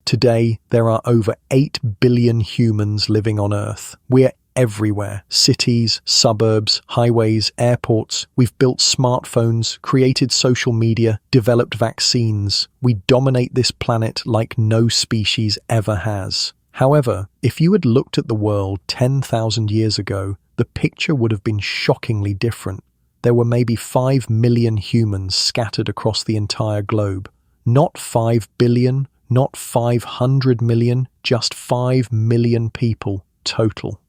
Today, there are over 8 billion humans living on Earth. We're everywhere. Cities, suburbs, highways, airports. We've built smartphones, created social media, developed vaccines. We dominate this planet like no species ever has. However, if you had looked at the world 10,000 years ago, the picture would have been shockingly different. There were maybe 5 million humans scattered across the entire globe. Not 5 billion, not 500 million, just 5 million people total.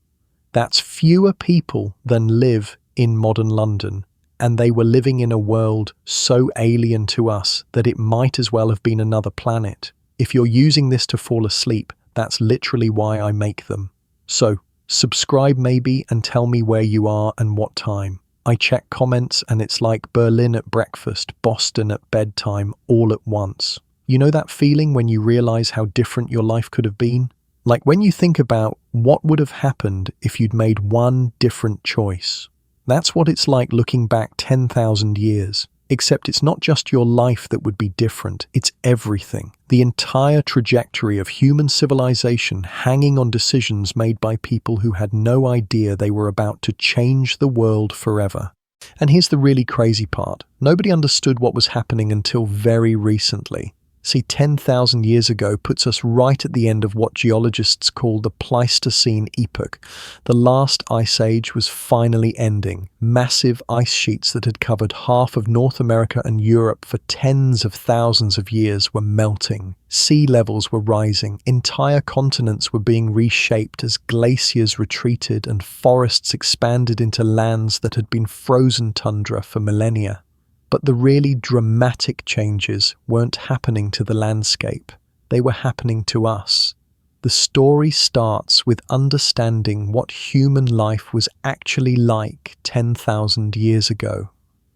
That's fewer people than live in modern London, and they were living in a world so alien to us that it might as well have been another planet. If you're using this to fall asleep, that's literally why I make them. So, subscribe maybe and tell me where you are and what time. I check comments and it's like Berlin at breakfast, Boston at bedtime, all at once. You know that feeling when you realize how different your life could have been? Like when you think about what would have happened if you'd made one different choice. That's what it's like looking back 10,000 years. Except it's not just your life that would be different, it's everything. The entire trajectory of human civilization hanging on decisions made by people who had no idea they were about to change the world forever. And here's the really crazy part. Nobody understood what was happening until very recently. See, 10,000 years ago puts us right at the end of what geologists call the Pleistocene epoch. The last ice age was finally ending. Massive ice sheets that had covered half of North America and Europe for tens of thousands of years were melting. Sea levels were rising. Entire continents were being reshaped as glaciers retreated and forests expanded into lands that had been frozen tundra for millennia. But the really dramatic changes weren't happening to the landscape. They were happening to us. The story starts with understanding what human life was actually like 10,000 years ago.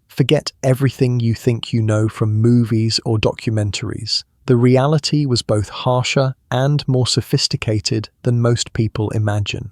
Forget everything you think you know from movies or documentaries. The reality was both harsher and more sophisticated than most people imagine.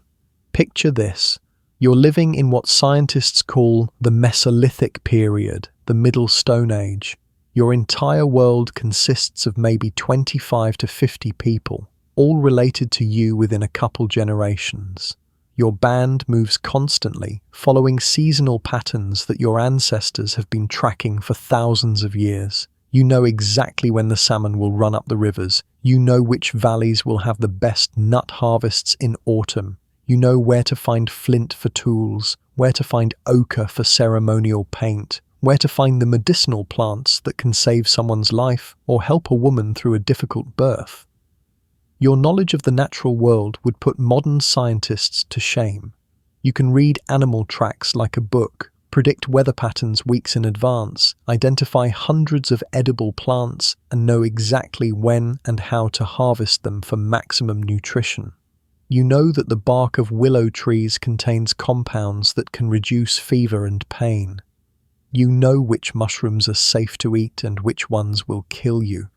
Picture this. You're living in what scientists call the Mesolithic period, the Middle Stone Age. Your entire world consists of maybe 25 to 50 people, all related to you within a couple generations. Your band moves constantly, following seasonal patterns that your ancestors have been tracking for thousands of years. You know exactly when the salmon will run up the rivers. You know which valleys will have the best nut harvests in autumn. You know where to find flint for tools, where to find ochre for ceremonial paint, where to find the medicinal plants that can save someone's life or help a woman through a difficult birth. Your knowledge of the natural world would put modern scientists to shame. You can read animal tracks like a book, predict weather patterns weeks in advance, identify hundreds of edible plants, and know exactly when and how to harvest them for maximum nutrition. You know that the bark of willow trees contains compounds that can reduce fever and pain. You know which mushrooms are safe to eat and which ones will kill you.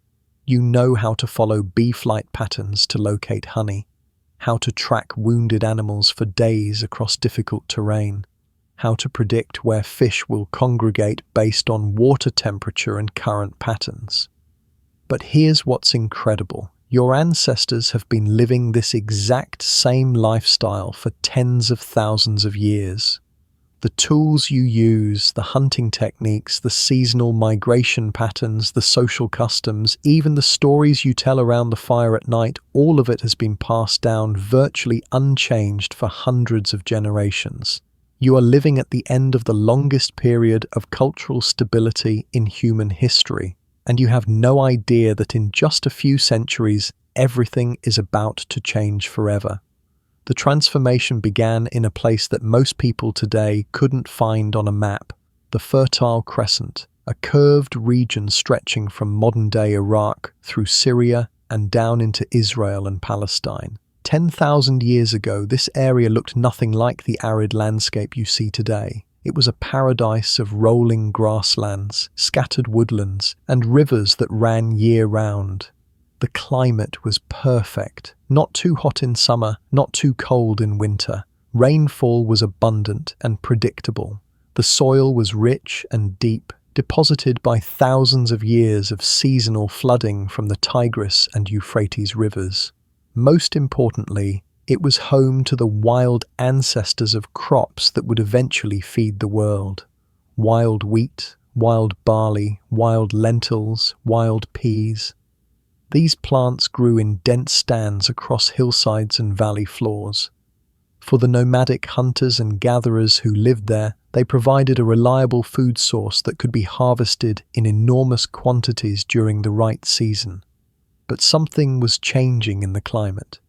You know how to follow bee flight patterns to locate honey, how to track wounded animals for days across difficult terrain, how to predict where fish will congregate based on water temperature and current patterns. But here's what's incredible. Your ancestors have been living this exact same lifestyle for tens of thousands of years. The tools you use, the hunting techniques, the seasonal migration patterns, the social customs, even the stories you tell around the fire at night, all of it has been passed down virtually unchanged for hundreds of generations. You are living at the end of the longest period of cultural stability in human history. And you have no idea that in just a few centuries, everything is about to change forever. The transformation began in a place that most people today couldn't find on a map, the Fertile Crescent, a curved region stretching from modern-day Iraq through Syria and down into Israel and Palestine. 10,000 years ago, this area looked nothing like the arid landscape you see today. It was a paradise of rolling grasslands, scattered woodlands, and rivers that ran year-round. The climate was perfect, not too hot in summer, not too cold in winter. Rainfall was abundant and predictable. The soil was rich and deep, deposited by thousands of years of seasonal flooding from the Tigris and Euphrates rivers. Most importantly, it was home to the wild ancestors of crops that would eventually feed the world. Wild wheat, wild barley, wild lentils, wild peas. These plants grew in dense stands across hillsides and valley floors. For the nomadic hunters and gatherers who lived there, they provided a reliable food source that could be harvested in enormous quantities during the right season. But something was changing in the climate.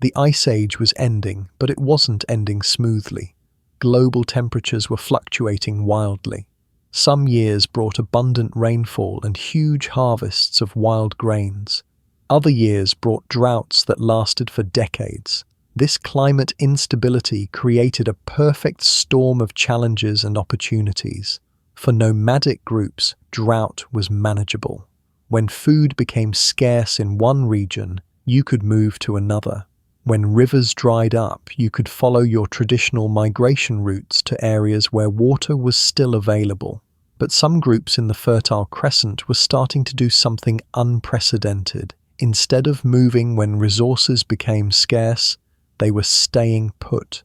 The Ice Age was ending, but it wasn't ending smoothly. Global temperatures were fluctuating wildly. Some years brought abundant rainfall and huge harvests of wild grains. Other years brought droughts that lasted for decades. This climate instability created a perfect storm of challenges and opportunities. For nomadic groups, drought was manageable. When food became scarce in one region, you could move to another. When rivers dried up, you could follow your traditional migration routes to areas where water was still available. But some groups in the Fertile Crescent were starting to do something unprecedented. Instead of moving when resources became scarce, they were staying put.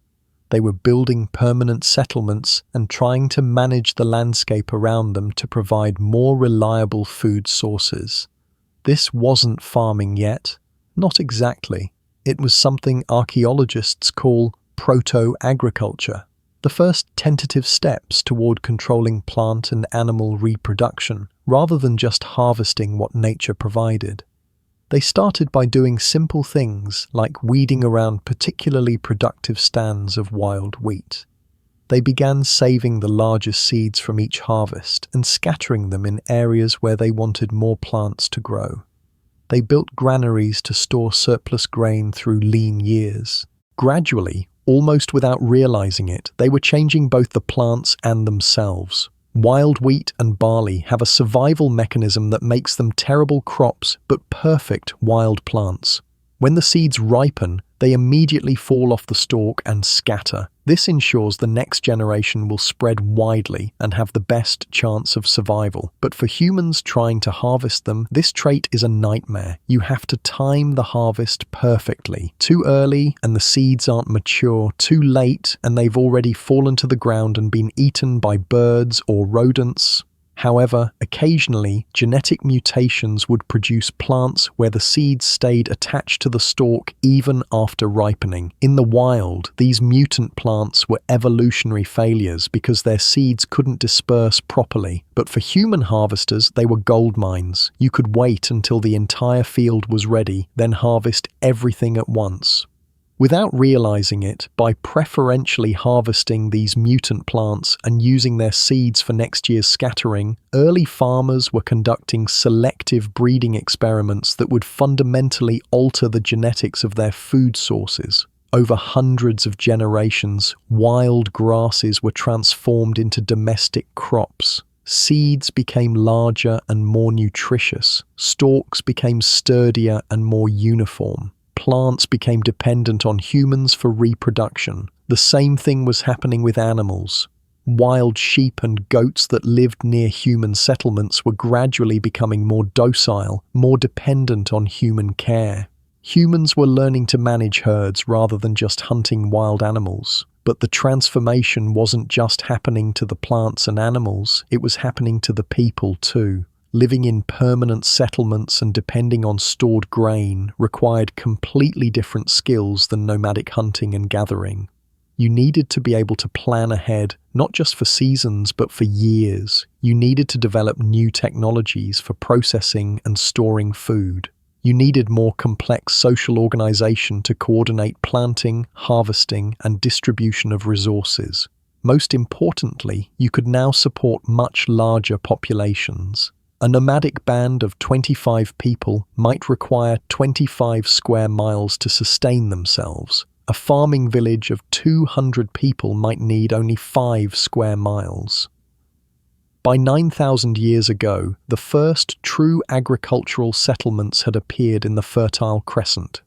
They were building permanent settlements and trying to manage the landscape around them to provide more reliable food sources. This wasn't farming yet. Not exactly. It was something archaeologists call proto-agriculture, the first tentative steps toward controlling plant and animal reproduction, rather than just harvesting what nature provided. They started by doing simple things like weeding around particularly productive stands of wild wheat. They began saving the largest seeds from each harvest and scattering them in areas where they wanted more plants to grow. They built granaries to store surplus grain through lean years. Gradually, almost without realizing it, they were changing both the plants and themselves. Wild wheat and barley have a survival mechanism that makes them terrible crops but perfect wild plants. When the seeds ripen, they immediately fall off the stalk and scatter. This ensures the next generation will spread widely and have the best chance of survival. But for humans trying to harvest them, this trait is a nightmare. You have to time the harvest perfectly. Too early and the seeds aren't mature. Too late and they've already fallen to the ground and been eaten by birds or rodents. However, occasionally, genetic mutations would produce plants where the seeds stayed attached to the stalk even after ripening. In the wild, these mutant plants were evolutionary failures because their seeds couldn't disperse properly. But for human harvesters, they were gold mines. You could wait until the entire field was ready, then harvest everything at once. Without realizing it, by preferentially harvesting these mutant plants and using their seeds for next year's scattering, early farmers were conducting selective breeding experiments that would fundamentally alter the genetics of their food sources. Over hundreds of generations, wild grasses were transformed into domestic crops. Seeds became larger and more nutritious. Stalks became sturdier and more uniform. Plants became dependent on humans for reproduction. The same thing was happening with animals. Wild sheep and goats that lived near human settlements were gradually becoming more docile, more dependent on human care. Humans were learning to manage herds rather than just hunting wild animals. But the transformation wasn't just happening to the plants and animals, it was happening to the people too. Living in permanent settlements and depending on stored grain required completely different skills than nomadic hunting and gathering. You needed to be able to plan ahead, not just for seasons, but for years. You needed to develop new technologies for processing and storing food. You needed more complex social organization to coordinate planting, harvesting, and distribution of resources. Most importantly, you could now support much larger populations. A nomadic band of 25 people might require 25 square miles to sustain themselves. A farming village of 200 people might need only 5 square miles. By 9,000 years ago, the first true agricultural settlements had appeared in the Fertile Crescent.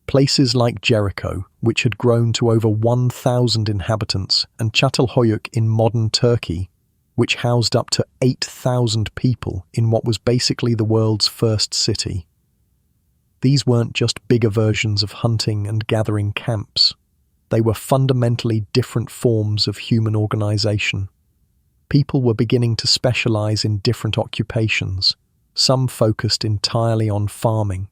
Places like Jericho, which had grown to over 1,000 inhabitants, and Çatalhöyük in modern Turkey, which housed up to 8,000 people in what was basically the world's first city. These weren't just bigger versions of hunting and gathering camps. They were fundamentally different forms of human organization. People were beginning to specialize in different occupations. Some focused entirely on farming.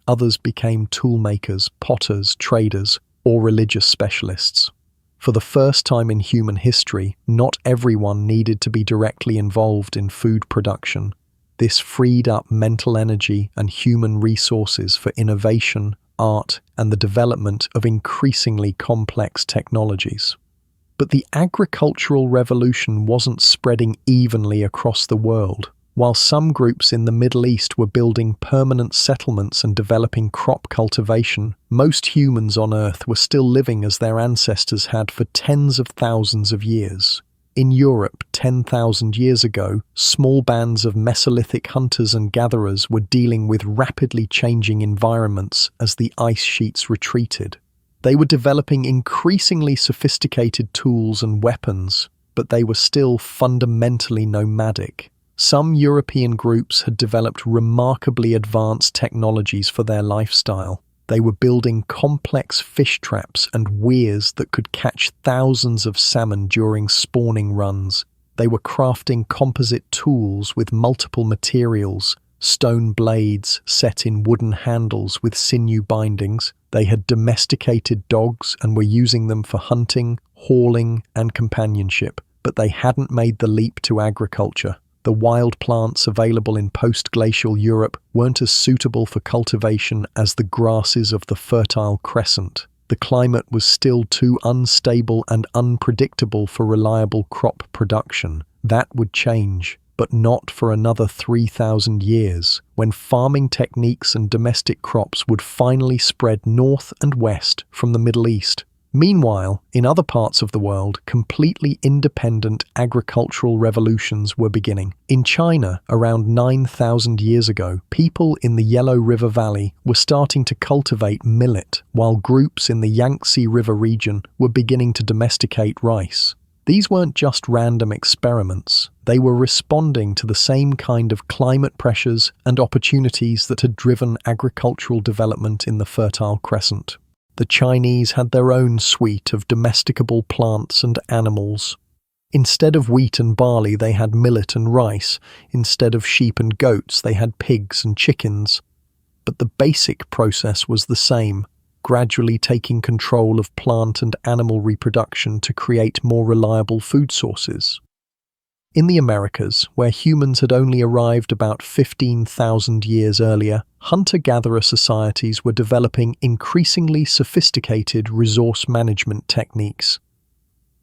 Others became toolmakers, potters, traders, or religious specialists. For the first time in human history, not everyone needed to be directly involved in food production. This freed up mental energy and human resources for innovation, art, and the development of increasingly complex technologies. But the agricultural revolution wasn't spreading evenly across the world. While some groups in the Middle East were building permanent settlements and developing crop cultivation, most humans on Earth were still living as their ancestors had for tens of thousands of years. In Europe, 10,000 years ago, small bands of Mesolithic hunters and gatherers were dealing with rapidly changing environments as the ice sheets retreated. They were developing increasingly sophisticated tools and weapons, but they were still fundamentally nomadic. Some European groups had developed remarkably advanced technologies for their lifestyle. They were building complex fish traps and weirs that could catch thousands of salmon during spawning runs. They were crafting composite tools with multiple materials, stone blades set in wooden handles with sinew bindings. They had domesticated dogs and were using them for hunting, hauling, and companionship, but they hadn't made the leap to agriculture. The wild plants available in post-glacial Europe weren't as suitable for cultivation as the grasses of the Fertile Crescent. The climate was still too unstable and unpredictable for reliable crop production. That would change, but not for another 3,000 years, when farming techniques and domestic crops would finally spread north and west from the Middle East. Meanwhile, in other parts of the world, completely independent agricultural revolutions were beginning. In China, around 9,000 years ago, people in the Yellow River Valley were starting to cultivate millet, while groups in the Yangtze River region were beginning to domesticate rice. These weren't just random experiments. They were responding to the same kind of climate pressures and opportunities that had driven agricultural development in the Fertile Crescent. The Chinese had their own suite of domesticable plants and animals. Instead of wheat and barley, they had millet and rice. Instead of sheep and goats, they had pigs and chickens. But the basic process was the same, gradually taking control of plant and animal reproduction to create more reliable food sources. In the Americas, where humans had only arrived about 15,000 years earlier, hunter-gatherer societies were developing increasingly sophisticated resource management techniques.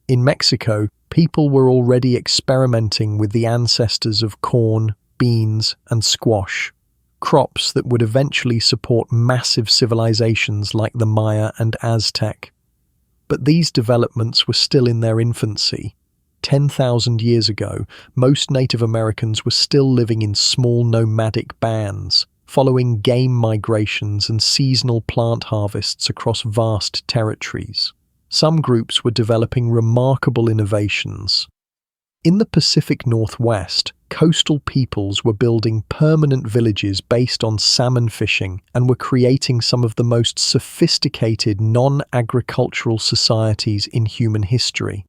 In Mexico, people were already experimenting with the ancestors of corn, beans, and squash, crops that would eventually support massive civilizations like the Maya and Aztec. But these developments were still in their infancy. 10,000 years ago, most Native Americans were still living in small nomadic bands, following game migrations and seasonal plant harvests across vast territories. Some groups were developing remarkable innovations. In the Pacific Northwest, coastal peoples were building permanent villages based on salmon fishing and were creating some of the most sophisticated non-agricultural societies in human history.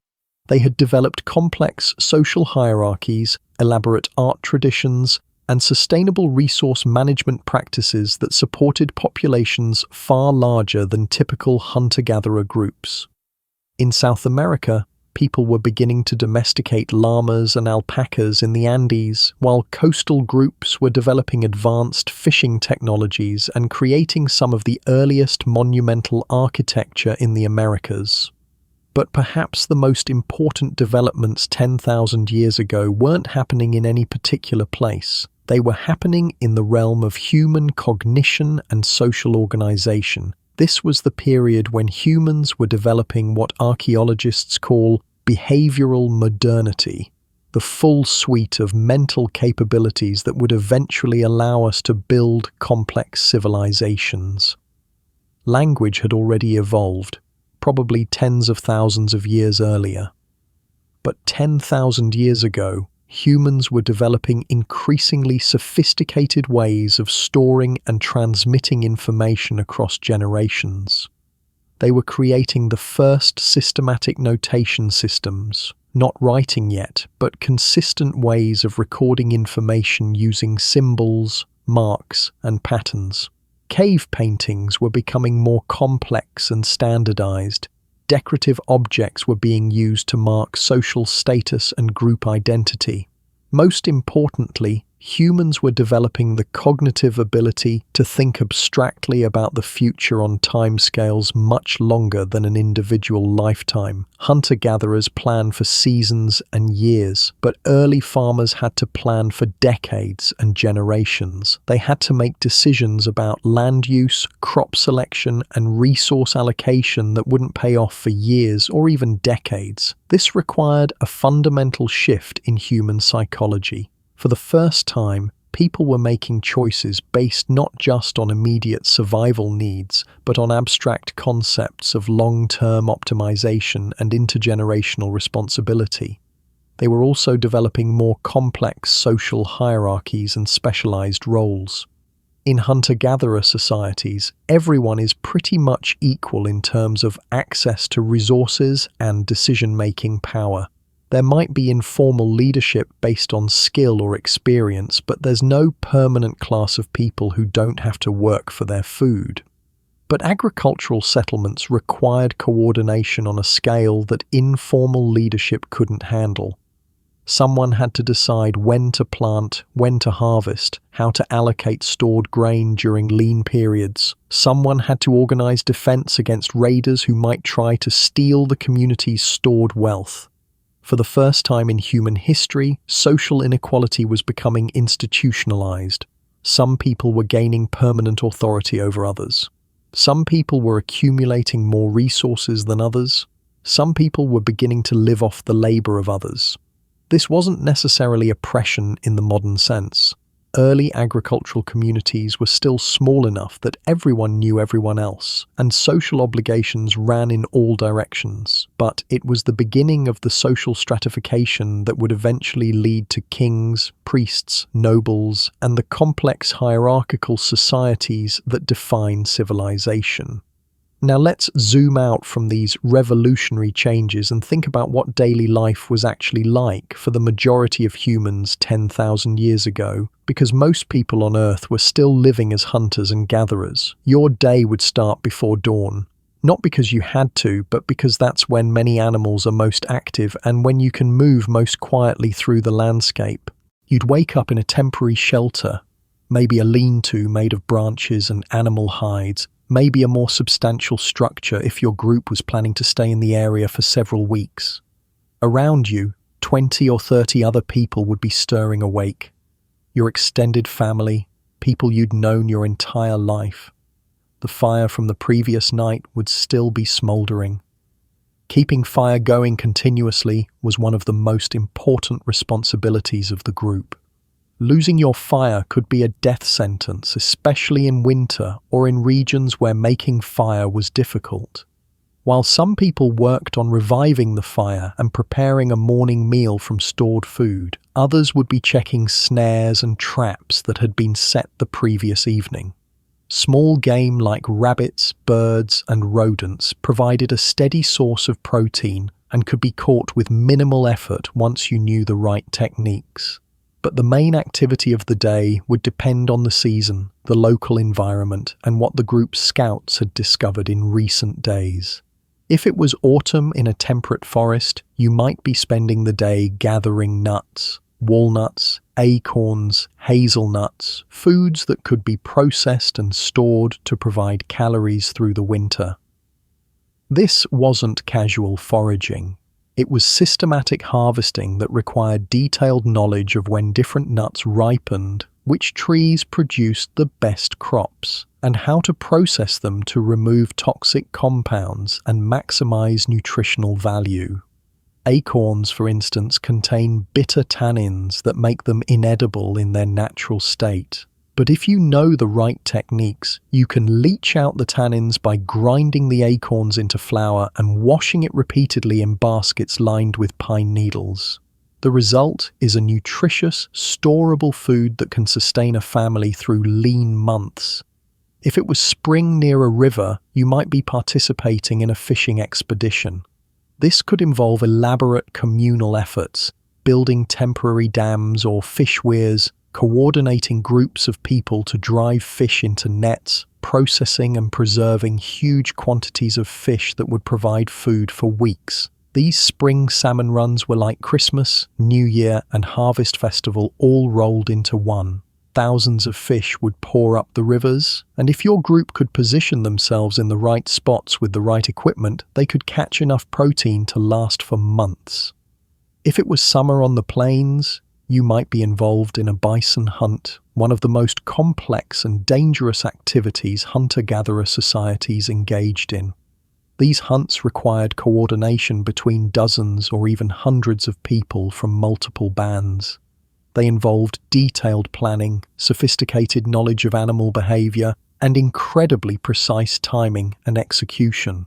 They had developed complex social hierarchies, elaborate art traditions, and sustainable resource management practices that supported populations far larger than typical hunter-gatherer groups. In South America, people were beginning to domesticate llamas and alpacas in the Andes, while coastal groups were developing advanced fishing technologies and creating some of the earliest monumental architecture in the Americas. But perhaps the most important developments 10,000 years ago weren't happening in any particular place. They were happening in the realm of human cognition and social organization. This was the period when humans were developing what archaeologists call behavioral modernity, the full suite of mental capabilities that would eventually allow us to build complex civilizations. Language had already evolved, probably tens of thousands of years earlier. But 10,000 years ago, humans were developing increasingly sophisticated ways of storing and transmitting information across generations. They were creating the first systematic notation systems, not writing yet, but consistent ways of recording information using symbols, marks, and patterns. Cave paintings were becoming more complex and standardized. Decorative objects were being used to mark social status and group identity. Most importantly, humans were developing the cognitive ability to think abstractly about the future on timescales much longer than an individual lifetime. Hunter-gatherers planned for seasons and years, but early farmers had to plan for decades and generations. They had to make decisions about land use, crop selection, and resource allocation that wouldn't pay off for years or even decades. This required a fundamental shift in human psychology. For the first time, people were making choices based not just on immediate survival needs, but on abstract concepts of long-term optimization and intergenerational responsibility. They were also developing more complex social hierarchies and specialized roles. In hunter-gatherer societies, everyone is pretty much equal in terms of access to resources and decision-making power. There might be informal leadership based on skill or experience, but there's no permanent class of people who don't have to work for their food. But agricultural settlements required coordination on a scale that informal leadership couldn't handle. Someone had to decide when to plant, when to harvest, how to allocate stored grain during lean periods. Someone had to organize defense against raiders who might try to steal the community's stored wealth. For the first time in human history, social inequality was becoming institutionalized. Some people were gaining permanent authority over others. Some people were accumulating more resources than others. Some people were beginning to live off the labor of others. This wasn't necessarily oppression in the modern sense. Early agricultural communities were still small enough that everyone knew everyone else, and social obligations ran in all directions. But it was the beginning of the social stratification that would eventually lead to kings, priests, nobles, and the complex hierarchical societies that define civilization. Now let's zoom out from these revolutionary changes and think about what daily life was actually like for the majority of humans 10,000 years ago. Because most people on Earth were still living as hunters and gatherers, your day would start before dawn. Not because you had to, but because that's when many animals are most active and when you can move most quietly through the landscape. You'd wake up in a temporary shelter, maybe a lean-to made of branches and animal hides, maybe a more substantial structure if your group was planning to stay in the area for several weeks. Around you, 20 or 30 other people would be stirring awake. Your extended family, people you'd known your entire life. The fire from the previous night would still be smoldering. Keeping fire going continuously was one of the most important responsibilities of the group. Losing your fire could be a death sentence, especially in winter or in regions where making fire was difficult. While some people worked on reviving the fire and preparing a morning meal from stored food, others would be checking snares and traps that had been set the previous evening. Small game like rabbits, birds, and rodents provided a steady source of protein and could be caught with minimal effort once you knew the right techniques. But the main activity of the day would depend on the season, the local environment, and what the group's scouts had discovered in recent days. If it was autumn in a temperate forest, you might be spending the day gathering nuts, walnuts, acorns, hazelnuts, foods that could be processed and stored to provide calories through the winter. This wasn't casual foraging. It was systematic harvesting that required detailed knowledge of when different nuts ripened, which trees produced the best crops, and how to process them to remove toxic compounds and maximize nutritional value. Acorns, for instance, contain bitter tannins that make them inedible in their natural state. But if you know the right techniques, you can leach out the tannins by grinding the acorns into flour and washing it repeatedly in baskets lined with pine needles. The result is a nutritious, storable food that can sustain a family through lean months. If it was spring near a river, you might be participating in a fishing expedition. This could involve elaborate communal efforts, building temporary dams or fish weirs, coordinating groups of people to drive fish into nets, processing and preserving huge quantities of fish that would provide food for weeks. These spring salmon runs were like Christmas, New Year, and Harvest Festival all rolled into one. Thousands of fish would pour up the rivers, and if your group could position themselves in the right spots with the right equipment, they could catch enough protein to last for months. If it was summer on the plains, you might be involved in a bison hunt, one of the most complex and dangerous activities hunter-gatherer societies engaged in. These hunts required coordination between dozens or even hundreds of people from multiple bands. They involved detailed planning, sophisticated knowledge of animal behavior, and incredibly precise timing and execution.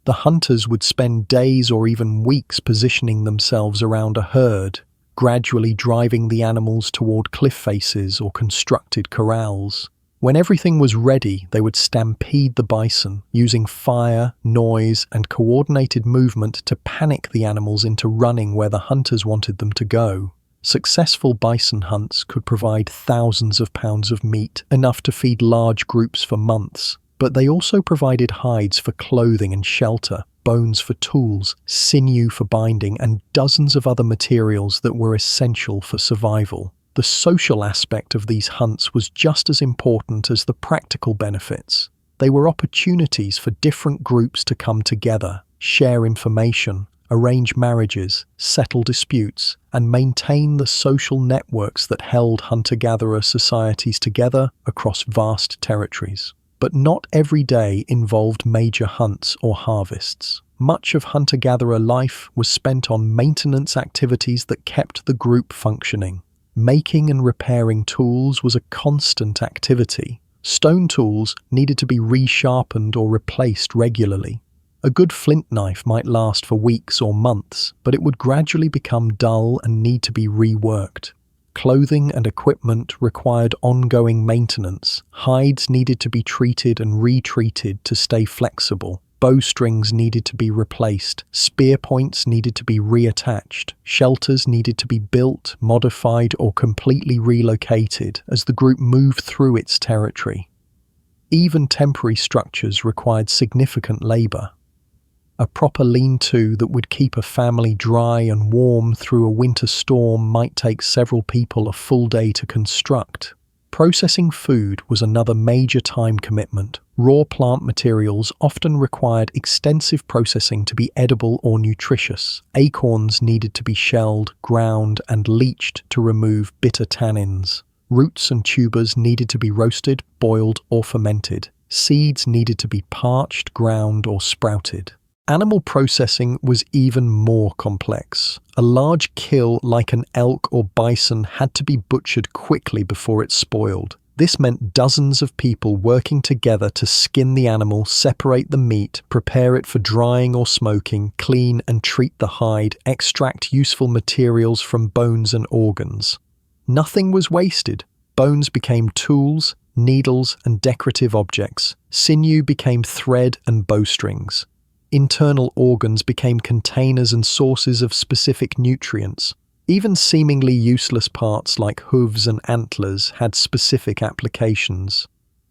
The hunters would spend days or even weeks positioning themselves around a herd, gradually driving the animals toward cliff faces or constructed corrals. When everything was ready, they would stampede the bison, using fire, noise, and coordinated movement to panic the animals into running where the hunters wanted them to go. Successful bison hunts could provide thousands of pounds of meat, enough to feed large groups for months, but they also provided hides for clothing and shelter, bones for tools, sinew for binding, and dozens of other materials that were essential for survival. The social aspect of these hunts was just as important as the practical benefits. They were opportunities for different groups to come together, share information, arrange marriages, settle disputes, and maintain the social networks that held hunter-gatherer societies together across vast territories. But not every day involved major hunts or harvests. Much of hunter-gatherer life was spent on maintenance activities that kept the group functioning. Making and repairing tools was a constant activity. Stone tools needed to be resharpened or replaced regularly. A good flint knife might last for weeks or months, but it would gradually become dull and need to be reworked. Clothing and equipment required ongoing maintenance. Hides needed to be treated and retreated to stay flexible. Bowstrings needed to be replaced. Spear points needed to be reattached. Shelters needed to be built, modified, or completely relocated as the group moved through its territory. Even temporary structures required significant labor. A proper lean-to that would keep a family dry and warm through a winter storm might take several people a full day to construct. Processing food was another major time commitment. Raw plant materials often required extensive processing to be edible or nutritious. Acorns needed to be shelled, ground, and leached to remove bitter tannins. Roots and tubers needed to be roasted, boiled, or fermented. Seeds needed to be parched, ground, or sprouted. Animal processing was even more complex. A large kill like an elk or bison had to be butchered quickly before it spoiled. This meant dozens of people working together to skin the animal, separate the meat, prepare it for drying or smoking, clean and treat the hide, extract useful materials from bones and organs. Nothing was wasted. Bones became tools, needles, and decorative objects. Sinew became thread and bowstrings. Internal organs became containers and sources of specific nutrients. Even seemingly useless parts like hooves and antlers had specific applications.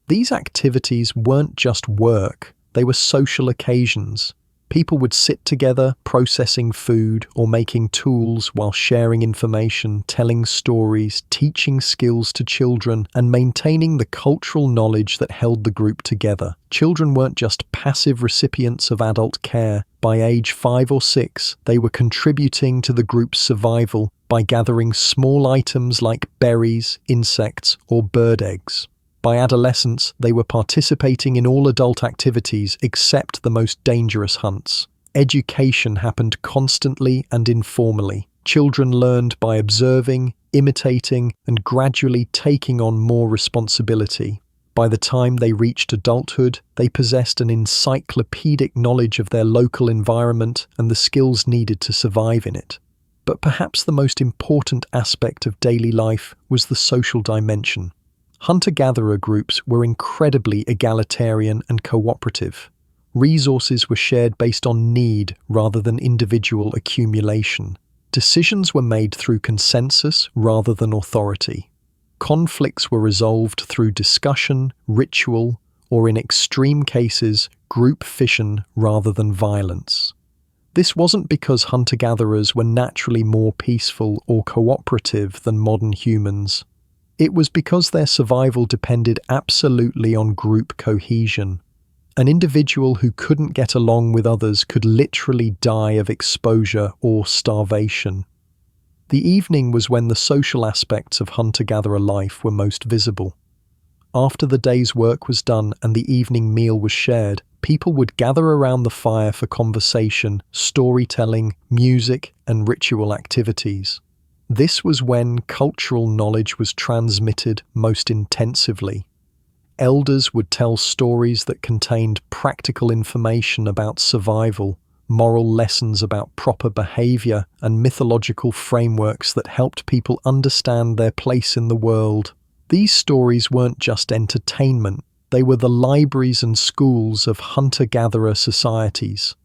These activities weren't just work, they were social occasions. People would sit together, processing food or making tools while sharing information, telling stories, teaching skills to children, and maintaining the cultural knowledge that held the group together. Children weren't just passive recipients of adult care. By age 5 or 6, they were contributing to the group's survival by gathering small items like berries, insects, or bird eggs. By adolescence, they were participating in all adult activities except the most dangerous hunts. Education happened constantly and informally. Children learned by observing, imitating, and gradually taking on more responsibility. By the time they reached adulthood, they possessed an encyclopedic knowledge of their local environment and the skills needed to survive in it. But perhaps the most important aspect of daily life was the social dimension. Hunter-gatherer groups were incredibly egalitarian and cooperative. Resources were shared based on need rather than individual accumulation. Decisions were made through consensus rather than authority. Conflicts were resolved through discussion, ritual, or in extreme cases, group fission rather than violence. This wasn't because hunter-gatherers were naturally more peaceful or cooperative than modern humans. It was because their survival depended absolutely on group cohesion. An individual who couldn't get along with others could literally die of exposure or starvation. The evening was when the social aspects of hunter-gatherer life were most visible. After the day's work was done and the evening meal was shared, people would gather around the fire for conversation, storytelling, music, and ritual activities. This was when cultural knowledge was transmitted most intensively. Elders would tell stories that contained practical information about survival, moral lessons about proper behavior, and mythological frameworks that helped people understand their place in the world. These stories weren't just entertainment, they were the libraries and schools of hunter-gatherer societies.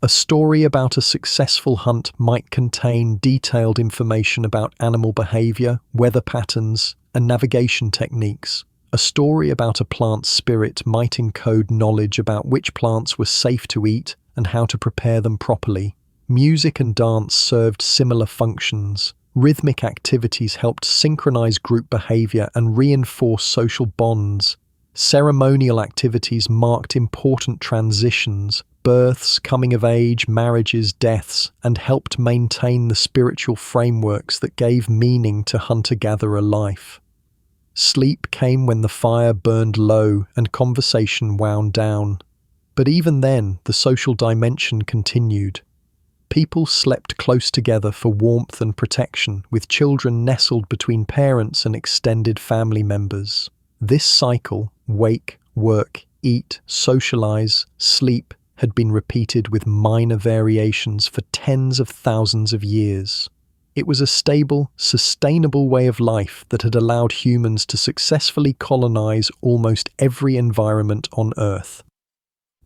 A story about a successful hunt might contain detailed information about animal behavior, weather patterns, and navigation techniques. A story about a plant's spirit might encode knowledge about which plants were safe to eat and how to prepare them properly. Music and dance served similar functions. Rhythmic activities helped synchronize group behavior and reinforce social bonds. Ceremonial activities marked important transitions, births, coming of age, marriages, deaths, and helped maintain the spiritual frameworks that gave meaning to hunter-gatherer life. Sleep came when the fire burned low and conversation wound down. But even then, the social dimension continued. People slept close together for warmth and protection, with children nestled between parents and extended family members. This cycle, wake, work, eat, socialize, sleep, had been repeated with minor variations for tens of thousands of years. It was a stable, sustainable way of life that had allowed humans to successfully colonize almost every environment on Earth.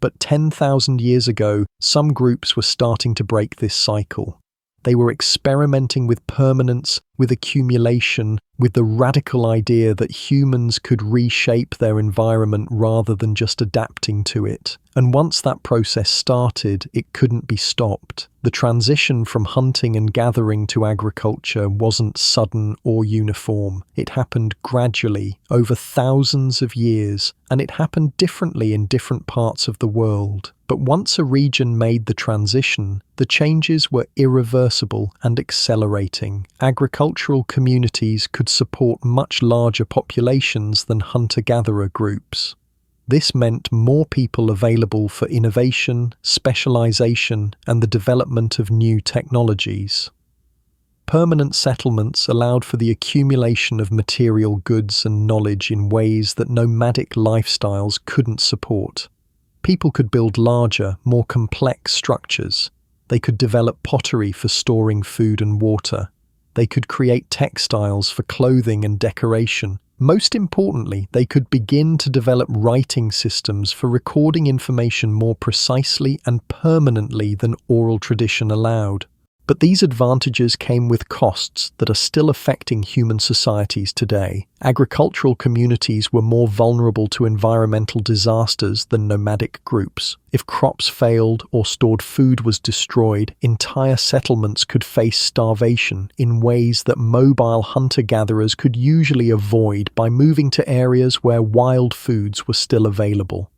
But 10,000 years ago, some groups were starting to break this cycle. They were experimenting with permanence, with accumulation, with the radical idea that humans could reshape their environment rather than just adapting to it. And once that process started, it couldn't be stopped. The transition from hunting and gathering to agriculture wasn't sudden or uniform. It happened gradually, over thousands of years, and it happened differently in different parts of the world. But once a region made the transition, the changes were irreversible and accelerating. Agricultural communities could support much larger populations than hunter-gatherer groups. This meant more people available for innovation, specialization, and the development of new technologies. Permanent settlements allowed for the accumulation of material goods and knowledge in ways that nomadic lifestyles couldn't support. People could build larger, more complex structures. They could develop pottery for storing food and water. They could create textiles for clothing and decoration. Most importantly, they could begin to develop writing systems for recording information more precisely and permanently than oral tradition allowed. But these advantages came with costs that are still affecting human societies today. Agricultural communities were more vulnerable to environmental disasters than nomadic groups. If crops failed or stored food was destroyed, entire settlements could face starvation in ways that mobile hunter-gatherers could usually avoid by moving to areas where wild foods were still available.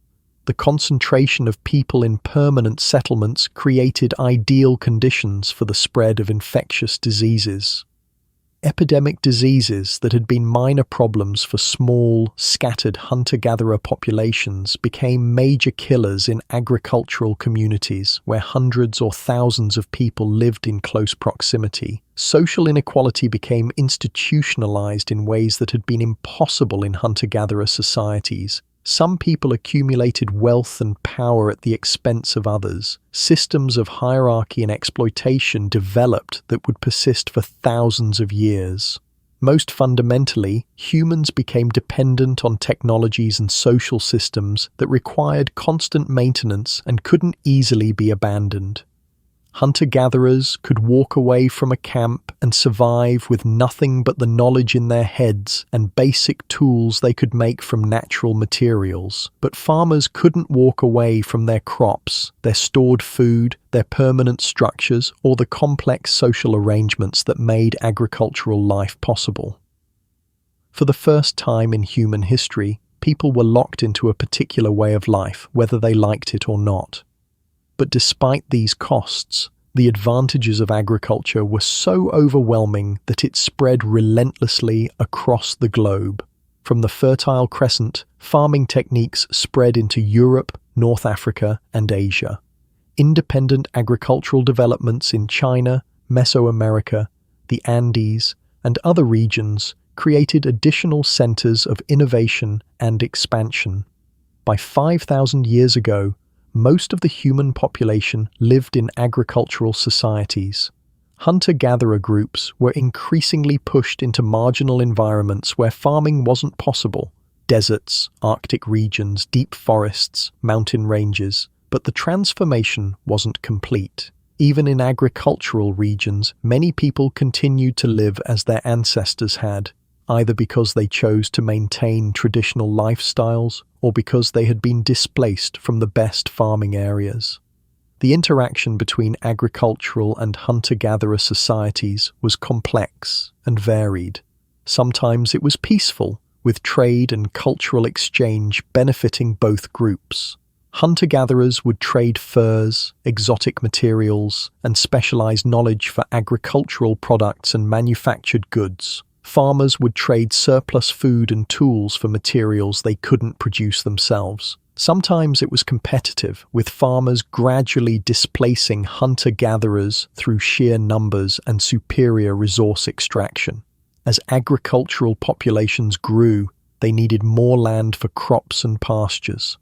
The concentration of people in permanent settlements created ideal conditions for the spread of infectious diseases. Epidemic diseases that had been minor problems for small, scattered hunter-gatherer populations became major killers in agricultural communities where hundreds or thousands of people lived in close proximity. Social inequality became institutionalized in ways that had been impossible in hunter-gatherer societies. Some people accumulated wealth and power at the expense of others. Systems of hierarchy and exploitation developed that would persist for thousands of years. Most fundamentally, humans became dependent on technologies and social systems that required constant maintenance and couldn't easily be abandoned. Hunter-gatherers could walk away from a camp and survive with nothing but the knowledge in their heads and basic tools they could make from natural materials. But farmers couldn't walk away from their crops, their stored food, their permanent structures, or the complex social arrangements that made agricultural life possible. For the first time in human history, people were locked into a particular way of life, whether they liked it or not. But despite these costs, the advantages of agriculture were so overwhelming that it spread relentlessly across the globe. From the Fertile Crescent, farming techniques spread into Europe, North Africa, and Asia. Independent agricultural developments in China, Mesoamerica, the Andes, and other regions created additional centers of innovation and expansion. By 5,000 years ago, most of the human population lived in agricultural societies. Hunter-gatherer groups were increasingly pushed into marginal environments where farming wasn't possible. Deserts, Arctic regions, deep forests, mountain ranges. But the transformation wasn't complete. Even in agricultural regions, many people continued to live as their ancestors had, either because they chose to maintain traditional lifestyles or because they had been displaced from the best farming areas. The interaction between agricultural and hunter-gatherer societies was complex and varied. Sometimes it was peaceful, with trade and cultural exchange benefiting both groups. Hunter-gatherers would trade furs, exotic materials, and specialized knowledge for agricultural products and manufactured goods. Farmers would trade surplus food and tools for materials they couldn't produce themselves. Sometimes it was competitive, with farmers gradually displacing hunter-gatherers through sheer numbers and superior resource extraction. As agricultural populations grew, they needed more land for crops and pastures.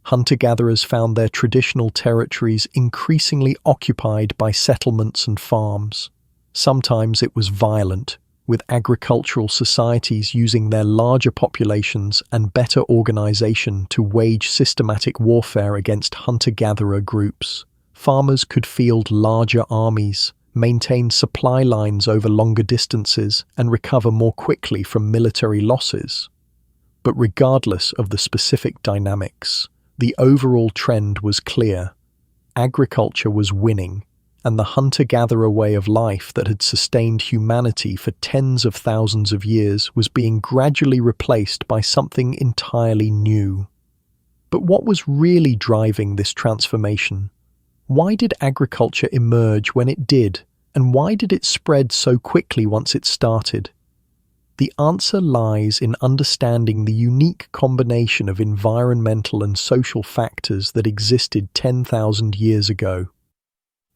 Hunter-gatherers found their traditional territories increasingly occupied by settlements and farms. Sometimes it was violent, with agricultural societies using their larger populations and better organization to wage systematic warfare against hunter-gatherer groups. Farmers could field larger armies, maintain supply lines over longer distances, and recover more quickly from military losses. But regardless of the specific dynamics, the overall trend was clear. Agriculture was winning, and the hunter-gatherer way of life that had sustained humanity for tens of thousands of years was being gradually replaced by something entirely new. But what was really driving this transformation? Why did agriculture emerge when it did, and why did it spread so quickly once it started? The answer lies in understanding the unique combination of environmental and social factors that existed 10,000 years ago.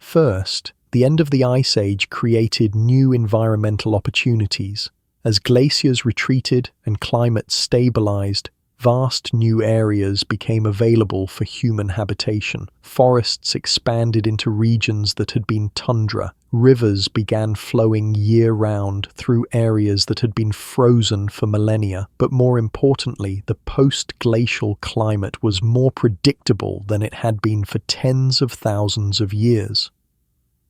First, the end of the Ice Age created new environmental opportunities. As glaciers retreated and climates stabilized, vast new areas became available for human habitation. Forests expanded into regions that had been tundra. Rivers began flowing year-round through areas that had been frozen for millennia. But more importantly, the post-glacial climate was more predictable than it had been for tens of thousands of years.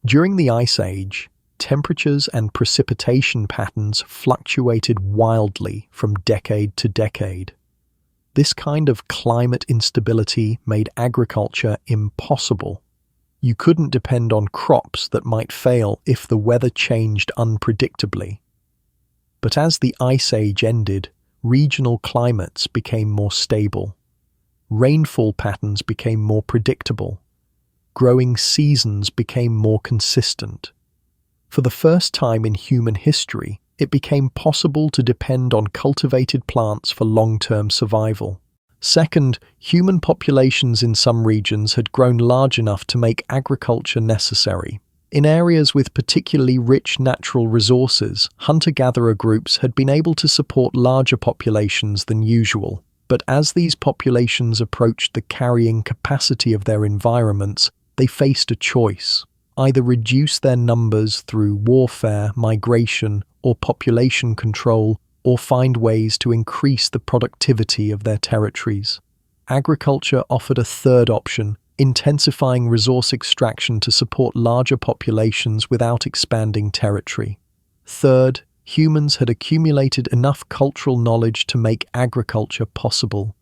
During the Ice Age, temperatures and precipitation patterns fluctuated wildly from decade to decade. This kind of climate instability made agriculture impossible. You couldn't depend on crops that might fail if the weather changed unpredictably. But as the Ice Age ended, regional climates became more stable. Rainfall patterns became more predictable. Growing seasons became more consistent. For the first time in human history, it became possible to depend on cultivated plants for long-term survival. Second, human populations in some regions had grown large enough to make agriculture necessary. In areas with particularly rich natural resources, hunter-gatherer groups had been able to support larger populations than usual. But as these populations approached the carrying capacity of their environments, they faced a choice: either reduce their numbers through warfare, migration, or population control, or find ways to increase the productivity of their territories. Agriculture offered a third option: intensifying resource extraction to support larger populations without expanding territory. Third, humans had accumulated enough cultural knowledge to make agriculture possible.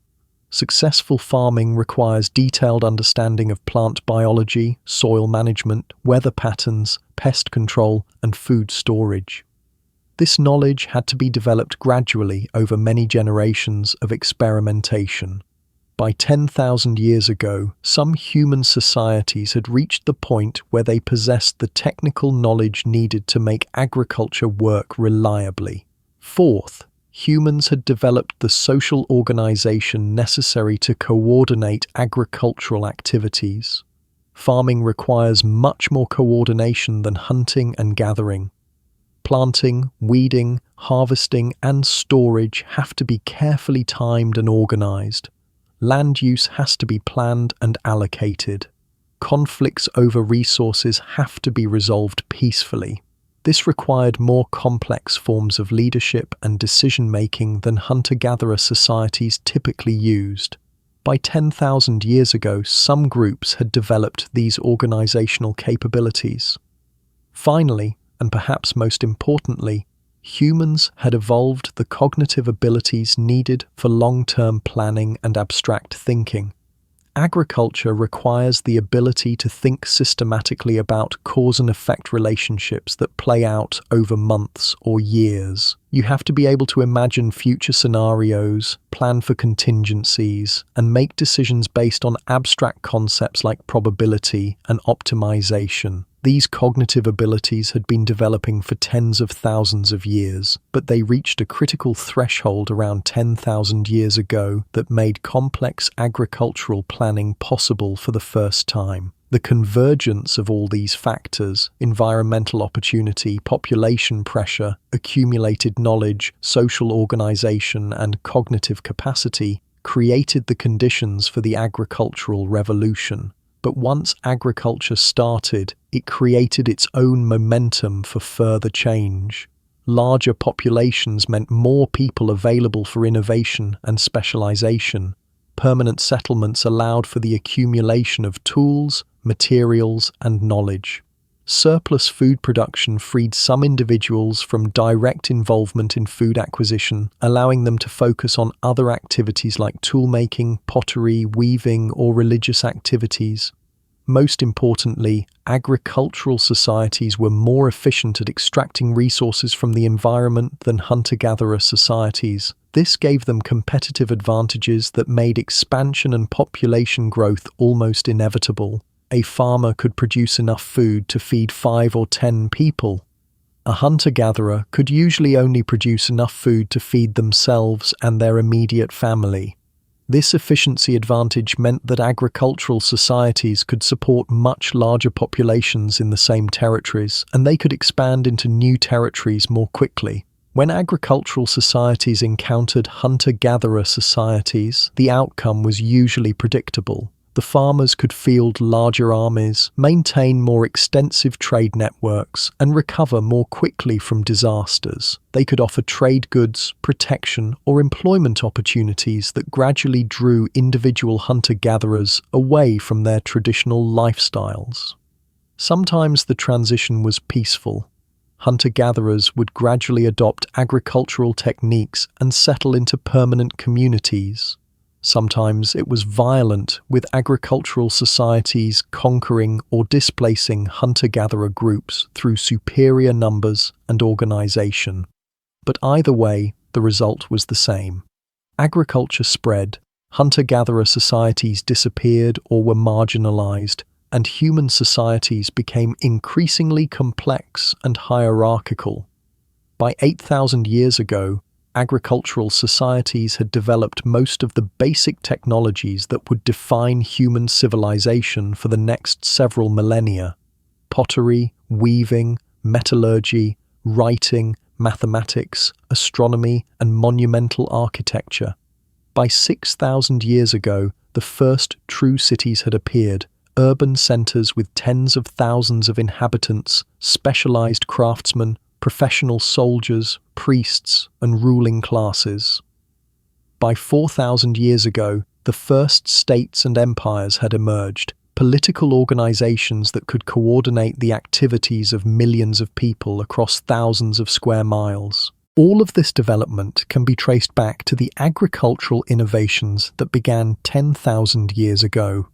Successful farming requires detailed understanding of plant biology, soil management, weather patterns, pest control, and food storage. This knowledge had to be developed gradually over many generations of experimentation. By 10,000 years ago, some human societies had reached the point where they possessed the technical knowledge needed to make agriculture work reliably. Fourth, humans had developed the social organization necessary to coordinate agricultural activities. Farming requires much more coordination than hunting and gathering. Planting, weeding, harvesting, and storage have to be carefully timed and organized. Land use has to be planned and allocated. Conflicts over resources have to be resolved peacefully. This required more complex forms of leadership and decision-making than hunter-gatherer societies typically used. By 10,000 years ago, some groups had developed these organizational capabilities. Finally, and perhaps most importantly, humans had evolved the cognitive abilities needed for long-term planning and abstract thinking. Agriculture requires the ability to think systematically about cause and effect relationships that play out over months or years. You have to be able to imagine future scenarios, plan for contingencies, and make decisions based on abstract concepts like probability and optimization. These cognitive abilities had been developing for tens of thousands of years, but they reached a critical threshold around 10,000 years ago that made complex agricultural planning possible for the first time. The convergence of all these factors, environmental opportunity, population pressure, accumulated knowledge, social organization, and cognitive capacity, created the conditions for the agricultural revolution. But once agriculture started, it created its own momentum for further change. Larger populations meant more people available for innovation and specialization. Permanent settlements allowed for the accumulation of tools, materials, and knowledge. Surplus food production freed some individuals from direct involvement in food acquisition, allowing them to focus on other activities like toolmaking, pottery, weaving, or religious activities. Most importantly, agricultural societies were more efficient at extracting resources from the environment than hunter-gatherer societies. This gave them competitive advantages that made expansion and population growth almost inevitable. A farmer could produce enough food to feed 5 or 10 people. A hunter-gatherer could usually only produce enough food to feed themselves and their immediate family. This efficiency advantage meant that agricultural societies could support much larger populations in the same territories, and they could expand into new territories more quickly. When agricultural societies encountered hunter-gatherer societies, the outcome was usually predictable. The farmers could field larger armies, maintain more extensive trade networks, and recover more quickly from disasters. They could offer trade goods, protection, or employment opportunities that gradually drew individual hunter-gatherers away from their traditional lifestyles. Sometimes the transition was peaceful. Hunter-gatherers would gradually adopt agricultural techniques and settle into permanent communities. Sometimes it was violent, with agricultural societies conquering or displacing hunter-gatherer groups through superior numbers and organization. But either way, the result was the same. Agriculture spread, hunter-gatherer societies disappeared or were marginalized, and human societies became increasingly complex and hierarchical. By 8,000 years ago, agricultural societies had developed most of the basic technologies that would define human civilization for the next several millennia. Pottery, weaving, metallurgy, writing, mathematics, astronomy, and monumental architecture. By 6,000 years ago, the first true cities had appeared, urban centers with tens of thousands of inhabitants, specialized craftsmen, professional soldiers, priests, and ruling classes. By 4,000 years ago, the first states and empires had emerged, political organizations that could coordinate the activities of millions of people across thousands of square miles. All of this development can be traced back to the agricultural innovations that began 10,000 years ago.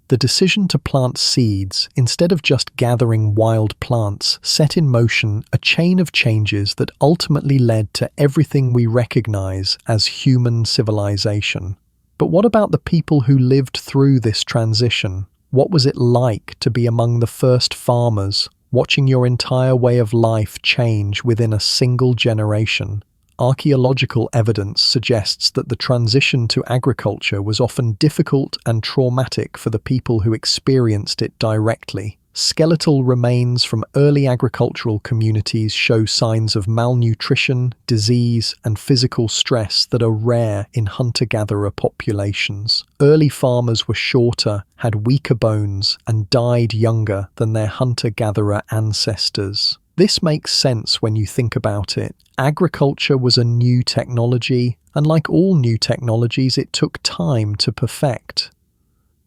The decision to plant seeds instead of just gathering wild plants set in motion a chain of changes that ultimately led to everything we recognize as human civilization. But what about the people who lived through this transition? What was it like to be among the first farmers, watching your entire way of life change within a single generation? Archaeological evidence suggests that the transition to agriculture was often difficult and traumatic for the people who experienced it directly. Skeletal remains from early agricultural communities show signs of malnutrition, disease, and physical stress that are rare in hunter-gatherer populations. Early farmers were shorter, had weaker bones, and died younger than their hunter-gatherer ancestors. This makes sense when you think about it. Agriculture was a new technology, and like all new technologies, it took time to perfect.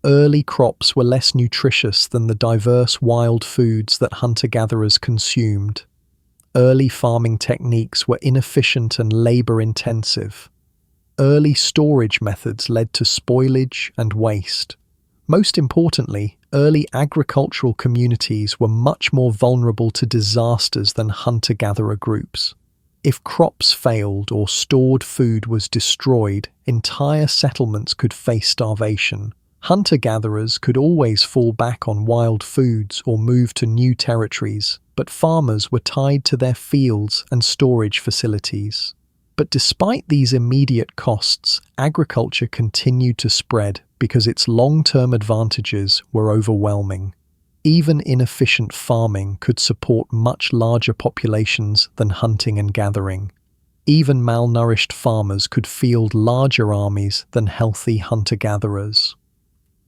Early crops were less nutritious than the diverse wild foods that hunter-gatherers consumed. Early farming techniques were inefficient and labor-intensive. Early storage methods led to spoilage and waste. Most importantly, early agricultural communities were much more vulnerable to disasters than hunter-gatherer groups. If crops failed or stored food was destroyed, entire settlements could face starvation. Hunter-gatherers could always fall back on wild foods or move to new territories, but farmers were tied to their fields and storage facilities. But despite these immediate costs, agriculture continued to spread because its long-term advantages were overwhelming. Even inefficient farming could support much larger populations than hunting and gathering. Even malnourished farmers could field larger armies than healthy hunter-gatherers.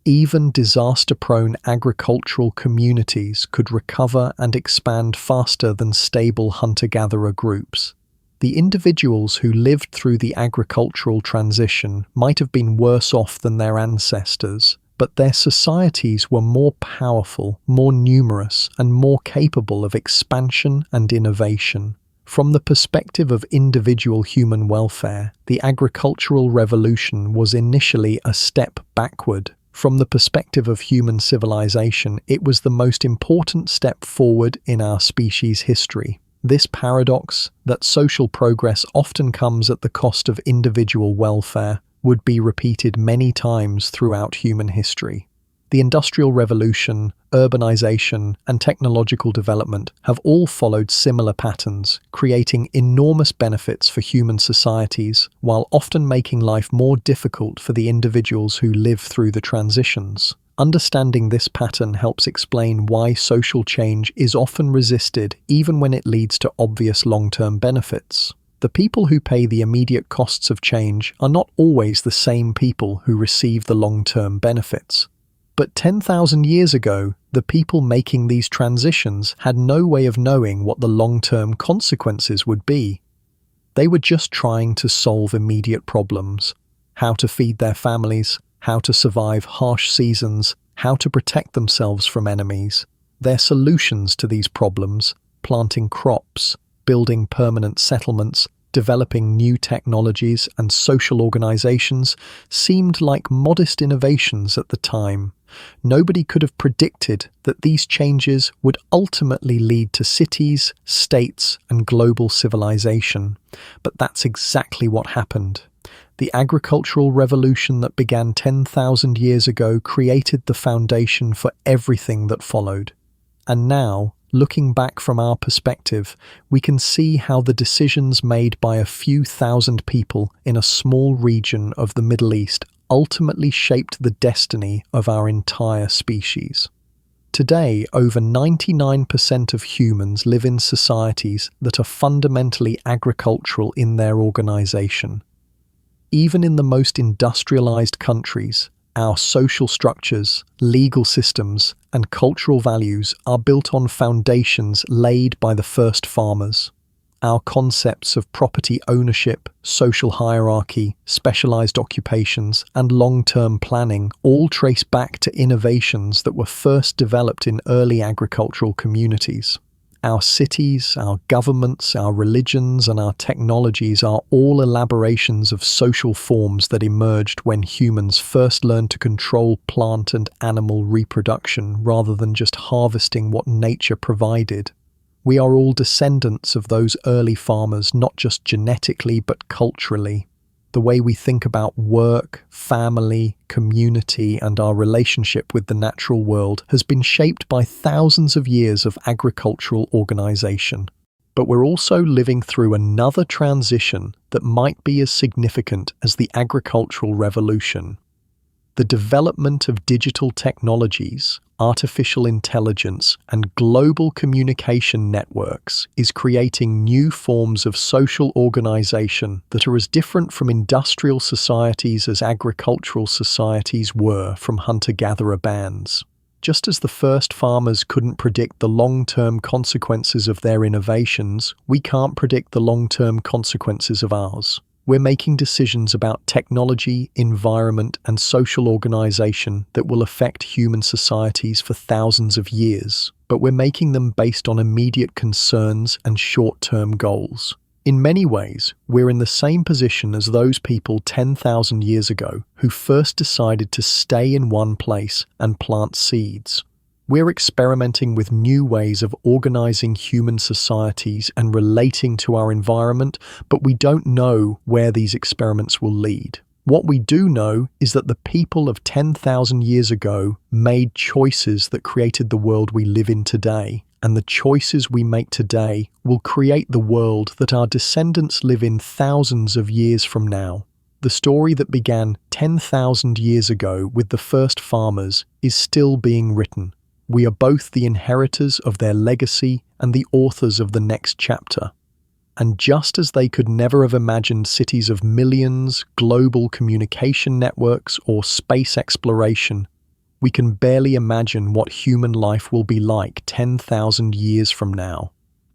Even disaster-prone agricultural communities could recover and expand faster than stable hunter-gatherer groups. The individuals who lived through the agricultural transition might have been worse off than their ancestors, but their societies were more powerful, more numerous, and more capable of expansion and innovation. From the perspective of individual human welfare, the agricultural revolution was initially a step backward. From the perspective of human civilization, it was the most important step forward in our species' history. This paradox, that social progress often comes at the cost of individual welfare, would be repeated many times throughout human history. The Industrial Revolution, urbanization, and technological development have all followed similar patterns, creating enormous benefits for human societies, while often making life more difficult for the individuals who live through the transitions. Understanding this pattern helps explain why social change is often resisted even when it leads to obvious long-term benefits. The people who pay the immediate costs of change are not always the same people who receive the long-term benefits. But 10,000 years ago, the people making these transitions had no way of knowing what the long-term consequences would be. They were just trying to solve immediate problems: how to feed their families, how to survive harsh seasons, how to protect themselves from enemies. Their solutions to these problems, planting crops, building permanent settlements, developing new technologies and social organizations, seemed like modest innovations at the time. Nobody could have predicted that these changes would ultimately lead to cities, states, and global civilization. But that's exactly what happened. The agricultural revolution that began 10,000 years ago created the foundation for everything that followed. And now, Looking back from our perspective, we can see how the decisions made by a few thousand people in a small region of the Middle East ultimately shaped the destiny of our entire species. Today, over 99% of humans live in societies that are fundamentally agricultural in their organization. Even in the most industrialized countries, our social structures, legal systems, and cultural values are built on foundations laid by the first farmers. Our concepts of property ownership, social hierarchy, specialized occupations, and long-term planning all trace back to innovations that were first developed in early agricultural communities. Our cities, our governments, our religions, and our technologies are all elaborations of social forms that emerged when humans first learned to control plant and animal reproduction rather than just harvesting what nature provided. We are all descendants of those early farmers, not just genetically but culturally. The way we think about work, family, community, and our relationship with the natural world has been shaped by thousands of years of agricultural organization. But we're also living through another transition that might be as significant as the agricultural revolution. The development of digital technologies, artificial intelligence, and global communication networks is creating new forms of social organization that are as different from industrial societies as agricultural societies were from hunter-gatherer bands. Just as the first farmers couldn't predict the long-term consequences of their innovations, we can't predict the long-term consequences of ours. We're making decisions about technology, environment, and social organization that will affect human societies for thousands of years, but we're making them based on immediate concerns and short-term goals. In many ways, we're in the same position as those people 10,000 years ago who first decided to stay in one place and plant seeds. We're experimenting with new ways of organizing human societies and relating to our environment, but we don't know where these experiments will lead. What we do know is that the people of 10,000 years ago made choices that created the world we live in today, and the choices we make today will create the world that our descendants live in thousands of years from now. The story that began 10,000 years ago with the first farmers is still being written. We are both the inheritors of their legacy and the authors of the next chapter. And just as they could never have imagined cities of millions, global communication networks, or space exploration, we can barely imagine what human life will be like 10,000 years from now.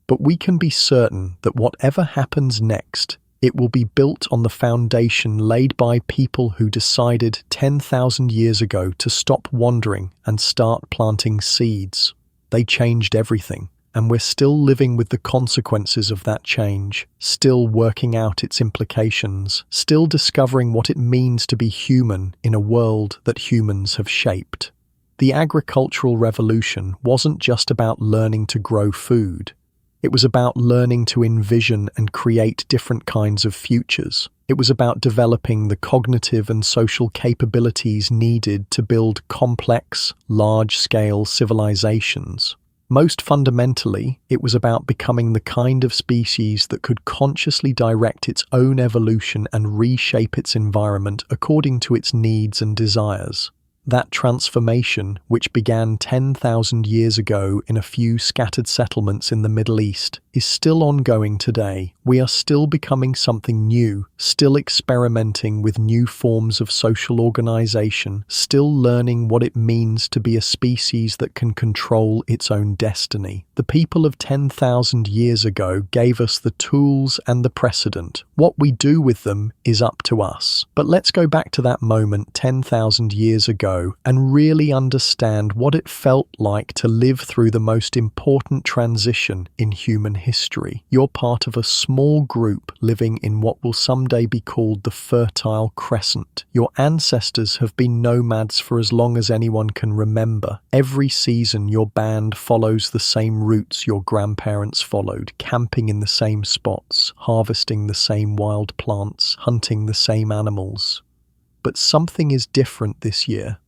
But we can be certain that whatever happens next, it will be built on the foundation laid by people who decided 10,000 years ago to stop wandering and start planting seeds. They changed everything, and we're still living with the consequences of that change, still working out its implications, still discovering what it means to be human in a world that humans have shaped. The agricultural revolution wasn't just about learning to grow food. It was about learning to envision and create different kinds of futures. It was about developing the cognitive and social capabilities needed to build complex, large-scale civilizations. Most fundamentally, it was about becoming the kind of species that could consciously direct its own evolution and reshape its environment according to its needs and desires. That transformation, which began 10,000 years ago in a few scattered settlements in the Middle East, is still ongoing today. We are still becoming something new, still experimenting with new forms of social organization, still learning what it means to be a species that can control its own destiny. The people of 10,000 years ago gave us the tools and the precedent. What we do with them is up to us. But let's go back to that moment 10,000 years ago and really understand what it felt like to live through the most important transition in human history. You're part of a small group living in what will someday be called the Fertile Crescent. Your ancestors have been nomads for as long as anyone can remember. Every season your band follows the same routes your grandparents followed, camping in the same spots, harvesting the same wild plants, hunting the same animals. But something is different this year.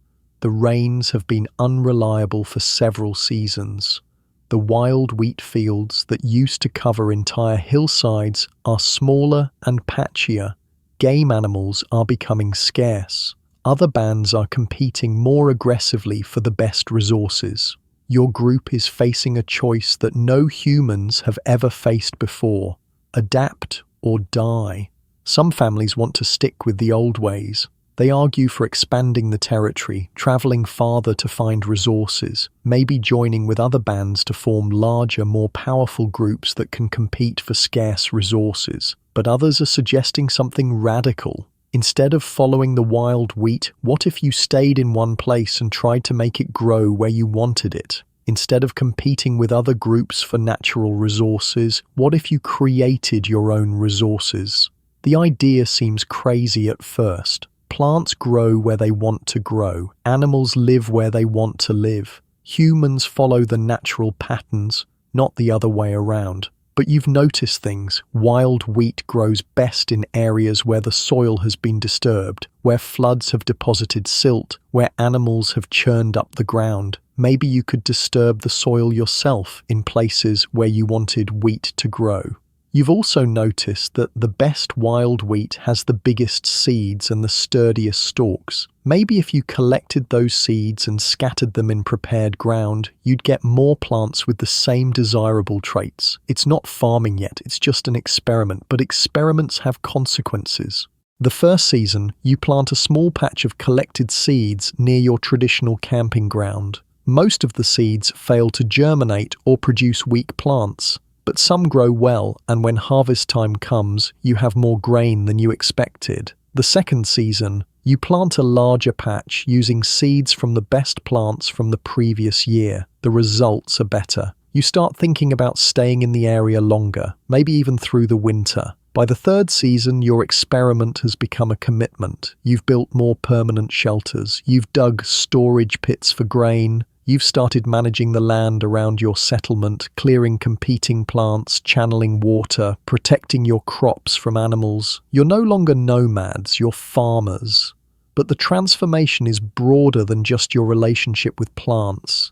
The rains have been unreliable for several seasons. The wild wheat fields that used to cover entire hillsides are smaller and patchier. Game animals are becoming scarce. Other bands are competing more aggressively for the best resources. Your group is facing a choice that no humans have ever faced before: adapt or die. Some families want to stick with the old ways. They argue for expanding the territory, traveling farther to find resources, maybe joining with other bands to form larger, more powerful groups that can compete for scarce resources. But others are suggesting something radical. Instead of following the wild wheat, what if you stayed in one place and tried to make it grow where you wanted it? Instead of competing with other groups for natural resources, what if you created your own resources? The idea seems crazy at first. Plants grow where they want to grow. Animals live where they want to live. Humans follow the natural patterns, not the other way around. But you've noticed things. Wild wheat grows best in areas where the soil has been disturbed, where floods have deposited silt, where animals have churned up the ground. Maybe you could disturb the soil yourself in places where you wanted wheat to grow. You've also noticed that the best wild wheat has the biggest seeds and the sturdiest stalks. Maybe if you collected those seeds and scattered them in prepared ground, you'd get more plants with the same desirable traits. It's not farming yet, it's just an experiment, but experiments have consequences. The first season, you plant a small patch of collected seeds near your traditional camping ground. Most of the seeds fail to germinate or produce weak plants. But some grow well, and when harvest time comes, you have more grain than you expected. The second season, you plant a larger patch using seeds from the best plants from the previous year. The results are better. You start thinking about staying in the area longer, maybe even through the winter. By the third season, your experiment has become a commitment. You've built more permanent shelters. You've dug storage pits for grain. You've started managing the land around your settlement, clearing competing plants, channeling water, protecting your crops from animals. You're no longer nomads, you're farmers. But the transformation is broader than just your relationship with plants.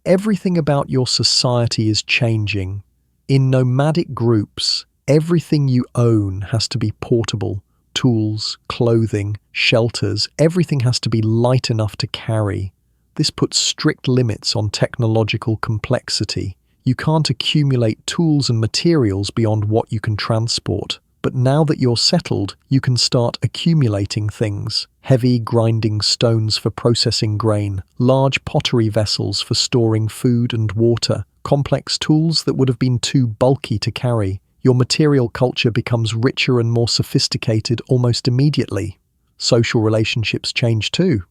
Everything about your society is changing. In nomadic groups, everything you own has to be portable. Tools, clothing, shelters, everything has to be light enough to carry. This puts strict limits on technological complexity. You can't accumulate tools and materials beyond what you can transport. But now that you're settled, you can start accumulating things. Heavy grinding stones for processing grain, large pottery vessels for storing food and water, complex tools that would have been too bulky to carry. Your material culture becomes richer and more sophisticated almost immediately. Social relationships change too.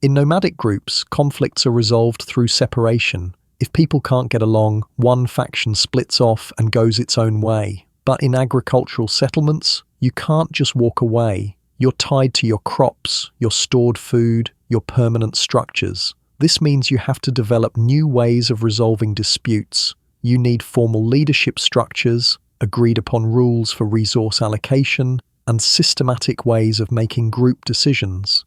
In nomadic groups, conflicts are resolved through separation. If people can't get along, one faction splits off and goes its own way. But in agricultural settlements, you can't just walk away. You're tied to your crops, your stored food, your permanent structures. This means you have to develop new ways of resolving disputes. You need formal leadership structures, agreed upon rules for resource allocation, and systematic ways of making group decisions.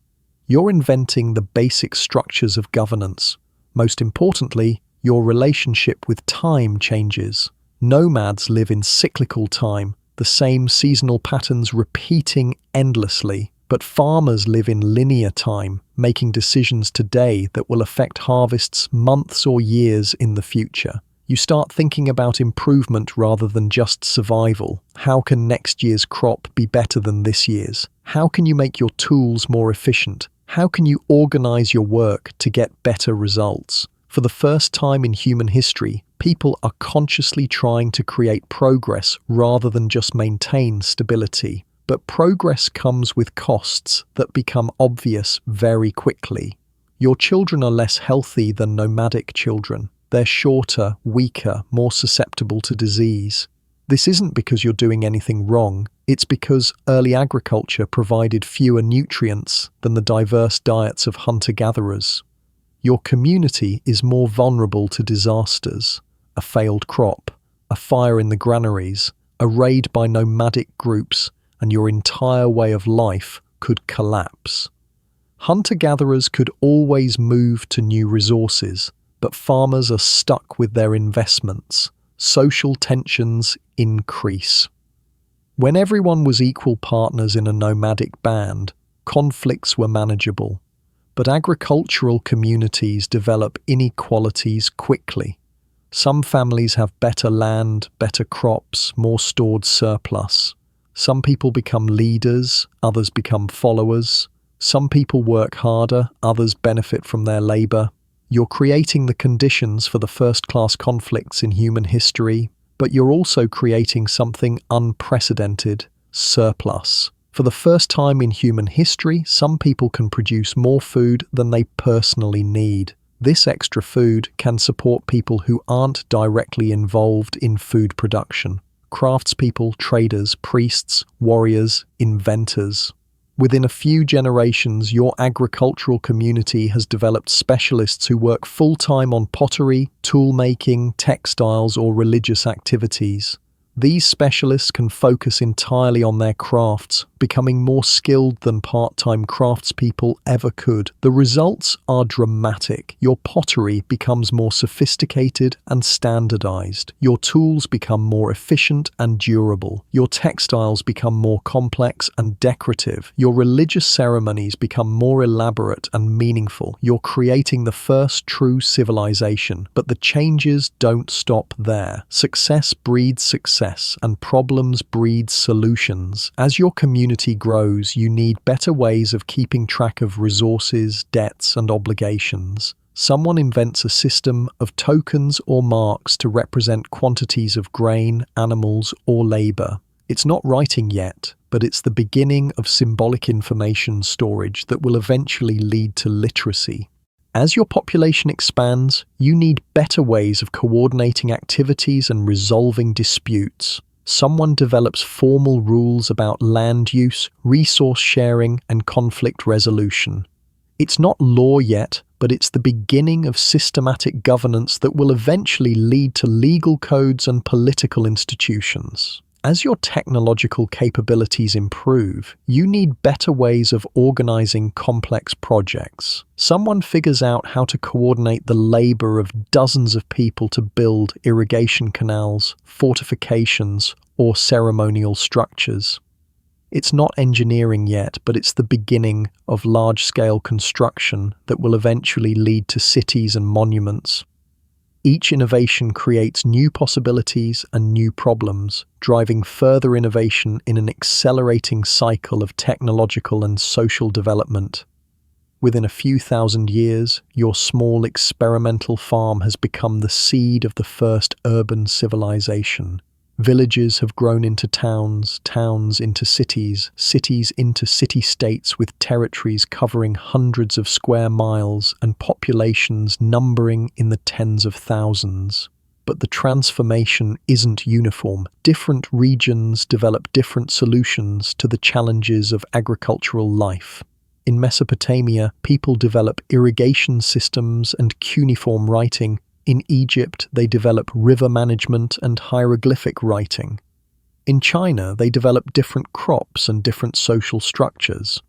You're inventing the basic structures of governance. Most importantly, your relationship with time changes. Nomads live in cyclical time, the same seasonal patterns repeating endlessly. But farmers live in linear time, making decisions today that will affect harvests months or years in the future. You start thinking about improvement rather than just survival. How can next year's crop be better than this year's? How can you make your tools more efficient? How can you organize your work to get better results? For the first time in human history, people are consciously trying to create progress rather than just maintain stability. But progress comes with costs that become obvious very quickly. Your children are less healthy than nomadic children. They're shorter, weaker, more susceptible to disease. This isn't because you're doing anything wrong. It's because early agriculture provided fewer nutrients than the diverse diets of hunter-gatherers. Your community is more vulnerable to disasters: a failed crop, a fire in the granaries, a raid by nomadic groups, and your entire way of life could collapse. Hunter-gatherers could always move to new resources. but farmers are stuck with their investments. Social tensions increase. When everyone was equal partners in a nomadic band, conflicts were manageable. But agricultural communities develop inequalities quickly. Some families have better land, better crops, more stored surplus. Some people become leaders, others become followers. Some people work harder, others benefit from their labor. You're creating the conditions for the first-class conflicts in human history, but you're also creating something unprecedented: surplus. For the first time in human history, some people can produce more food than they personally need. This extra food can support people who aren't directly involved in food production: craftspeople, traders, priests, warriors, inventors. Within a few generations, your agricultural community has developed specialists who work full-time on pottery, tool-making, textiles, or religious activities. These specialists can focus entirely on their crafts, becoming more skilled than part-time craftspeople ever could. The results are dramatic. Your pottery becomes more sophisticated and standardized. Your tools become more efficient and durable. Your textiles become more complex and decorative. Your religious ceremonies become more elaborate and meaningful. You're creating the first true civilization. But the changes don't stop there. Success breeds success, and problems breed solutions. As your community grows, you need better ways of keeping track of resources, debts, and obligations. Someone invents a system of tokens or marks to represent quantities of grain, animals, or labor. It's not writing yet, but it's the beginning of symbolic information storage that will eventually lead to literacy. As your population expands, you need better ways of coordinating activities and resolving disputes. Someone develops formal rules about land use, resource sharing, and conflict resolution. It's not law yet, but it's the beginning of systematic governance that will eventually lead to legal codes and political institutions. As your technological capabilities improve, you need better ways of organizing complex projects. Someone figures out how to coordinate the labor of dozens of people to build irrigation canals, fortifications, or ceremonial structures. It's not engineering yet, but it's the beginning of large-scale construction that will eventually lead to cities and monuments. Each innovation creates new possibilities and new problems, driving further innovation in an accelerating cycle of technological and social development. Within a few thousand years, your small experimental farm has become the seed of the first urban civilization. Villages have grown into towns, towns into cities, cities into city-states with territories covering hundreds of square miles and populations numbering in the tens of thousands. But the transformation isn't uniform. Different regions develop different solutions to the challenges of agricultural life. In Mesopotamia, people develop irrigation systems and cuneiform writing. In Egypt, they develop river management and hieroglyphic writing. In China, they develop different crops and different social structures.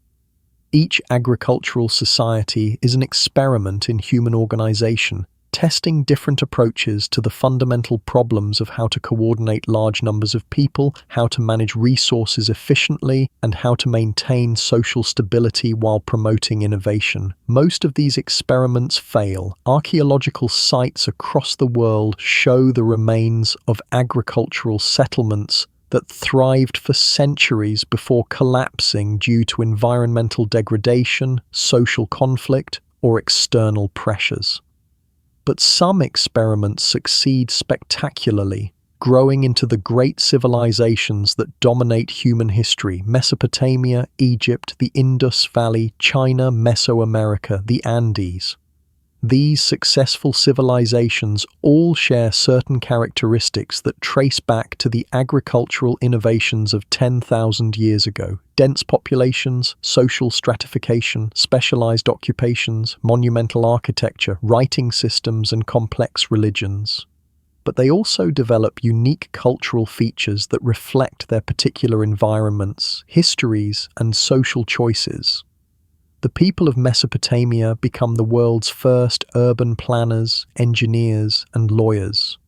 Each agricultural society is an experiment in human organization, testing different approaches to the fundamental problems of how to coordinate large numbers of people, how to manage resources efficiently, and how to maintain social stability while promoting innovation. Most of these experiments fail. Archaeological sites across the world show the remains of agricultural settlements that thrived for centuries before collapsing due to environmental degradation, social conflict, or external pressures. But some experiments succeed spectacularly, growing into the great civilizations that dominate human history: Mesopotamia, Egypt, the Indus Valley, China, Mesoamerica, the Andes. These successful civilizations all share certain characteristics that trace back to the agricultural innovations of 10,000 years ago: dense populations, social stratification, specialized occupations, monumental architecture, writing systems, and complex religions. But they also develop unique cultural features that reflect their particular environments, histories, and social choices. The people of Mesopotamia become the world's first urban planners, engineers, and lawyers.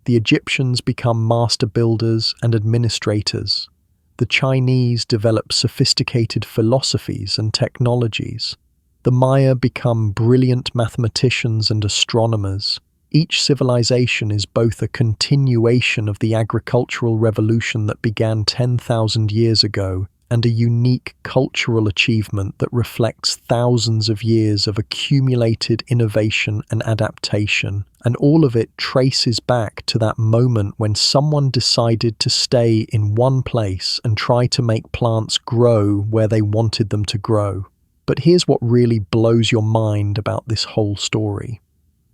The Egyptians become master builders and administrators. The Chinese develop sophisticated philosophies and technologies. The Maya become brilliant mathematicians and astronomers. Each civilization is both a continuation of the agricultural revolution that began 10,000 years ago and a unique cultural achievement that reflects thousands of years of accumulated innovation and adaptation. And all of it traces back to that moment when someone decided to stay in one place and try to make plants grow where they wanted them to grow. But here's what really blows your mind about this whole story.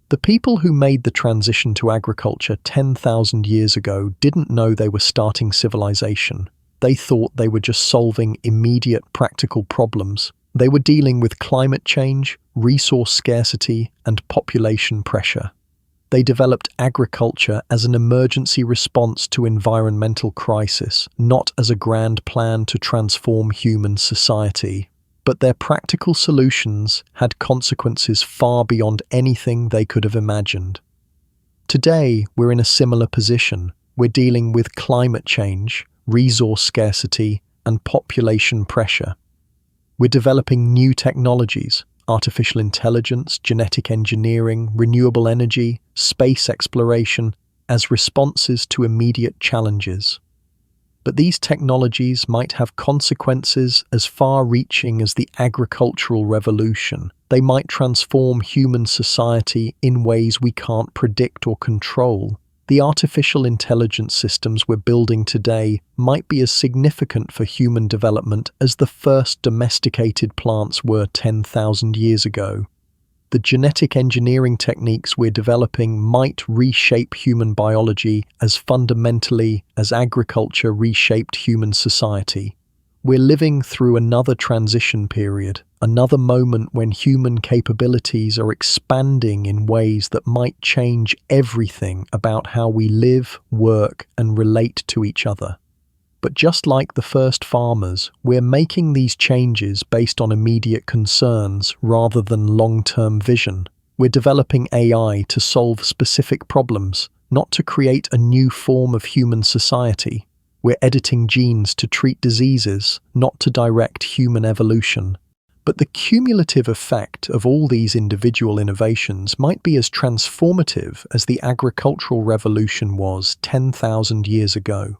The people who made the transition to agriculture 10,000 years ago didn't know they were starting civilization. They thought they were just solving immediate practical problems. They were dealing with climate change, resource scarcity, and population pressure. They developed agriculture as an emergency response to environmental crisis, not as a grand plan to transform human society. But their practical solutions had consequences far beyond anything they could have imagined. Today, we're in a similar position. We're dealing with climate change, resource scarcity, and population pressure. We're developing new technologies, artificial intelligence, genetic engineering, renewable energy, space exploration, as responses to immediate challenges. But these technologies might have consequences as far-reaching as the agricultural revolution. They might transform human society in ways we can't predict or control. The artificial intelligence systems we're building today might be as significant for human development as the first domesticated plants were 10,000 years ago. The genetic engineering techniques we're developing might reshape human biology as fundamentally as agriculture reshaped human society. We're living through another transition period, another moment when human capabilities are expanding in ways that might change everything about how we live, work, and relate to each other. But just like the first farmers, we're making these changes based on immediate concerns rather than long-term vision. We're developing AI to solve specific problems, not to create a new form of human society. We're editing genes to treat diseases, not to direct human evolution. But the cumulative effect of all these individual innovations might be as transformative as the agricultural revolution was 10,000 years ago.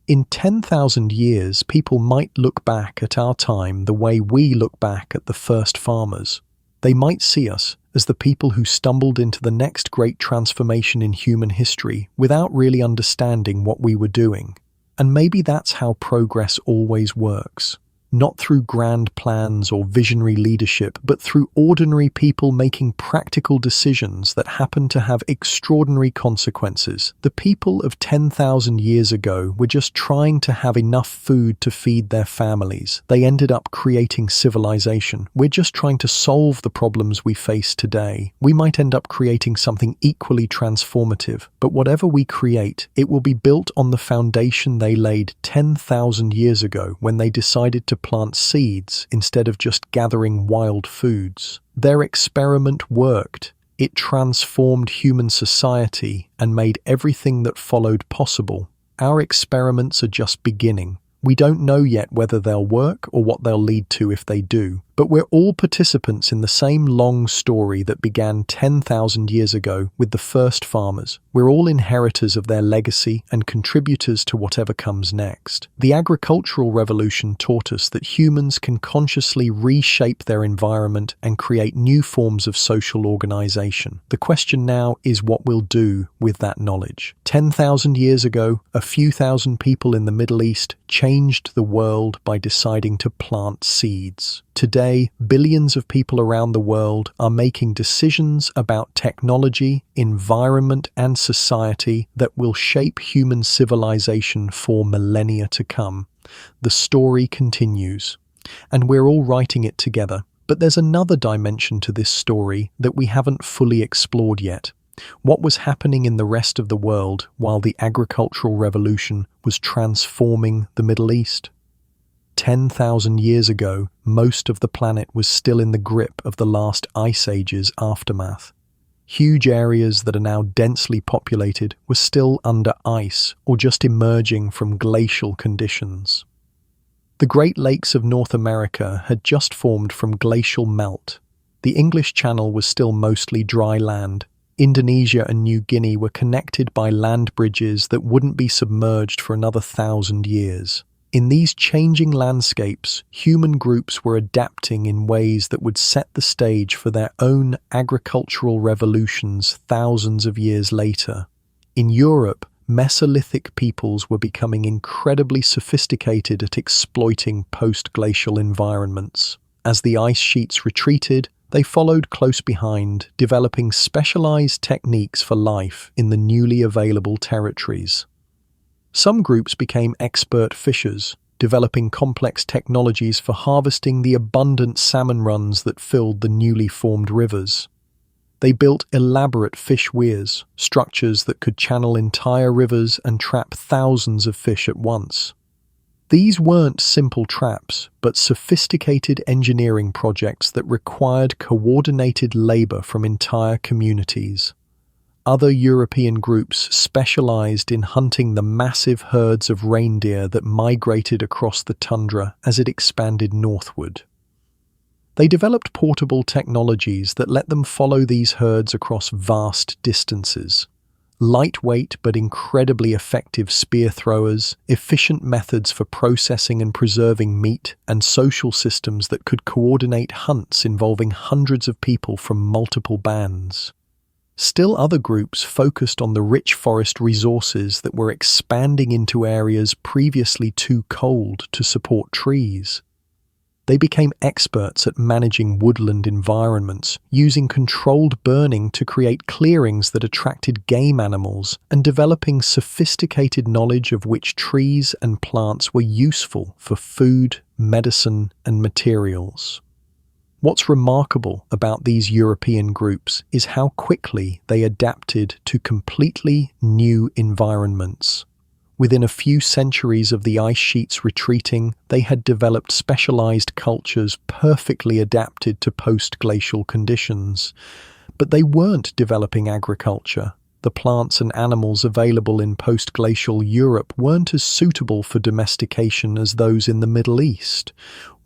In 10,000 years, people might look back at our time the way we look back at the first farmers. They might see us as the people who stumbled into the next great transformation in human history without really understanding what we were doing. And maybe that's how progress always works. Not through grand plans or visionary leadership, but through ordinary people making practical decisions that happen to have extraordinary consequences. The people of 10,000 years ago were just trying to have enough food to feed their families. They ended up creating civilization. We're just trying to solve the problems we face today. We might end up creating something equally transformative, but whatever we create, it will be built on the foundation they laid 10,000 years ago when they decided to plant seeds instead of just gathering wild foods. Their experiment worked. It transformed human society and made everything that followed possible. Our experiments are just beginning. We don't know yet whether they'll work or what they'll lead to if they do. But we're all participants in the same long story that began 10,000 years ago with the first farmers. We're all inheritors of their legacy and contributors to whatever comes next. The agricultural revolution taught us that humans can consciously reshape their environment and create new forms of social organization. The question now is what we'll do with that knowledge. 10,000 years ago, a few thousand people in the Middle East changed the world by deciding to plant seeds. Today, billions of people around the world are making decisions about technology, environment, and society that will shape human civilization for millennia to come. The story continues, and we're all writing it together. But there's another dimension to this story that we haven't fully explored yet. What was happening in the rest of the world while the agricultural revolution was transforming the Middle East? 10,000 years ago, most of the planet was still in the grip of the last ice age's aftermath. Huge areas that are now densely populated were still under ice or just emerging from glacial conditions. The Great Lakes of North America had just formed from glacial melt. The English Channel was still mostly dry land. Indonesia and New Guinea were connected by land bridges that wouldn't be submerged for another 1,000 years. In these changing landscapes, human groups were adapting in ways that would set the stage for their own agricultural revolutions thousands of years later. In Europe, Mesolithic peoples were becoming incredibly sophisticated at exploiting post-glacial environments. As the ice sheets retreated, they followed close behind, developing specialized techniques for life in the newly available territories. Some groups became expert fishers, developing complex technologies for harvesting the abundant salmon runs that filled the newly formed rivers. They built elaborate fish weirs, structures that could channel entire rivers and trap thousands of fish at once. These weren't simple traps, but sophisticated engineering projects that required coordinated labor from entire communities. Other European groups specialized in hunting the massive herds of reindeer that migrated across the tundra as it expanded northward. They developed portable technologies that let them follow these herds across vast distances. Lightweight but incredibly effective spear throwers, efficient methods for processing and preserving meat, and social systems that could coordinate hunts involving hundreds of people from multiple bands. Still other groups focused on the rich forest resources that were expanding into areas previously too cold to support trees. They became experts at managing woodland environments, using controlled burning to create clearings that attracted game animals, and developing sophisticated knowledge of which trees and plants were useful for food, medicine, and materials. What's remarkable about these European groups is how quickly they adapted to completely new environments. Within a few centuries of the ice sheets retreating, they had developed specialized cultures perfectly adapted to post-glacial conditions. But they weren't developing agriculture. The plants and animals available in post-glacial Europe weren't as suitable for domestication as those in the Middle East.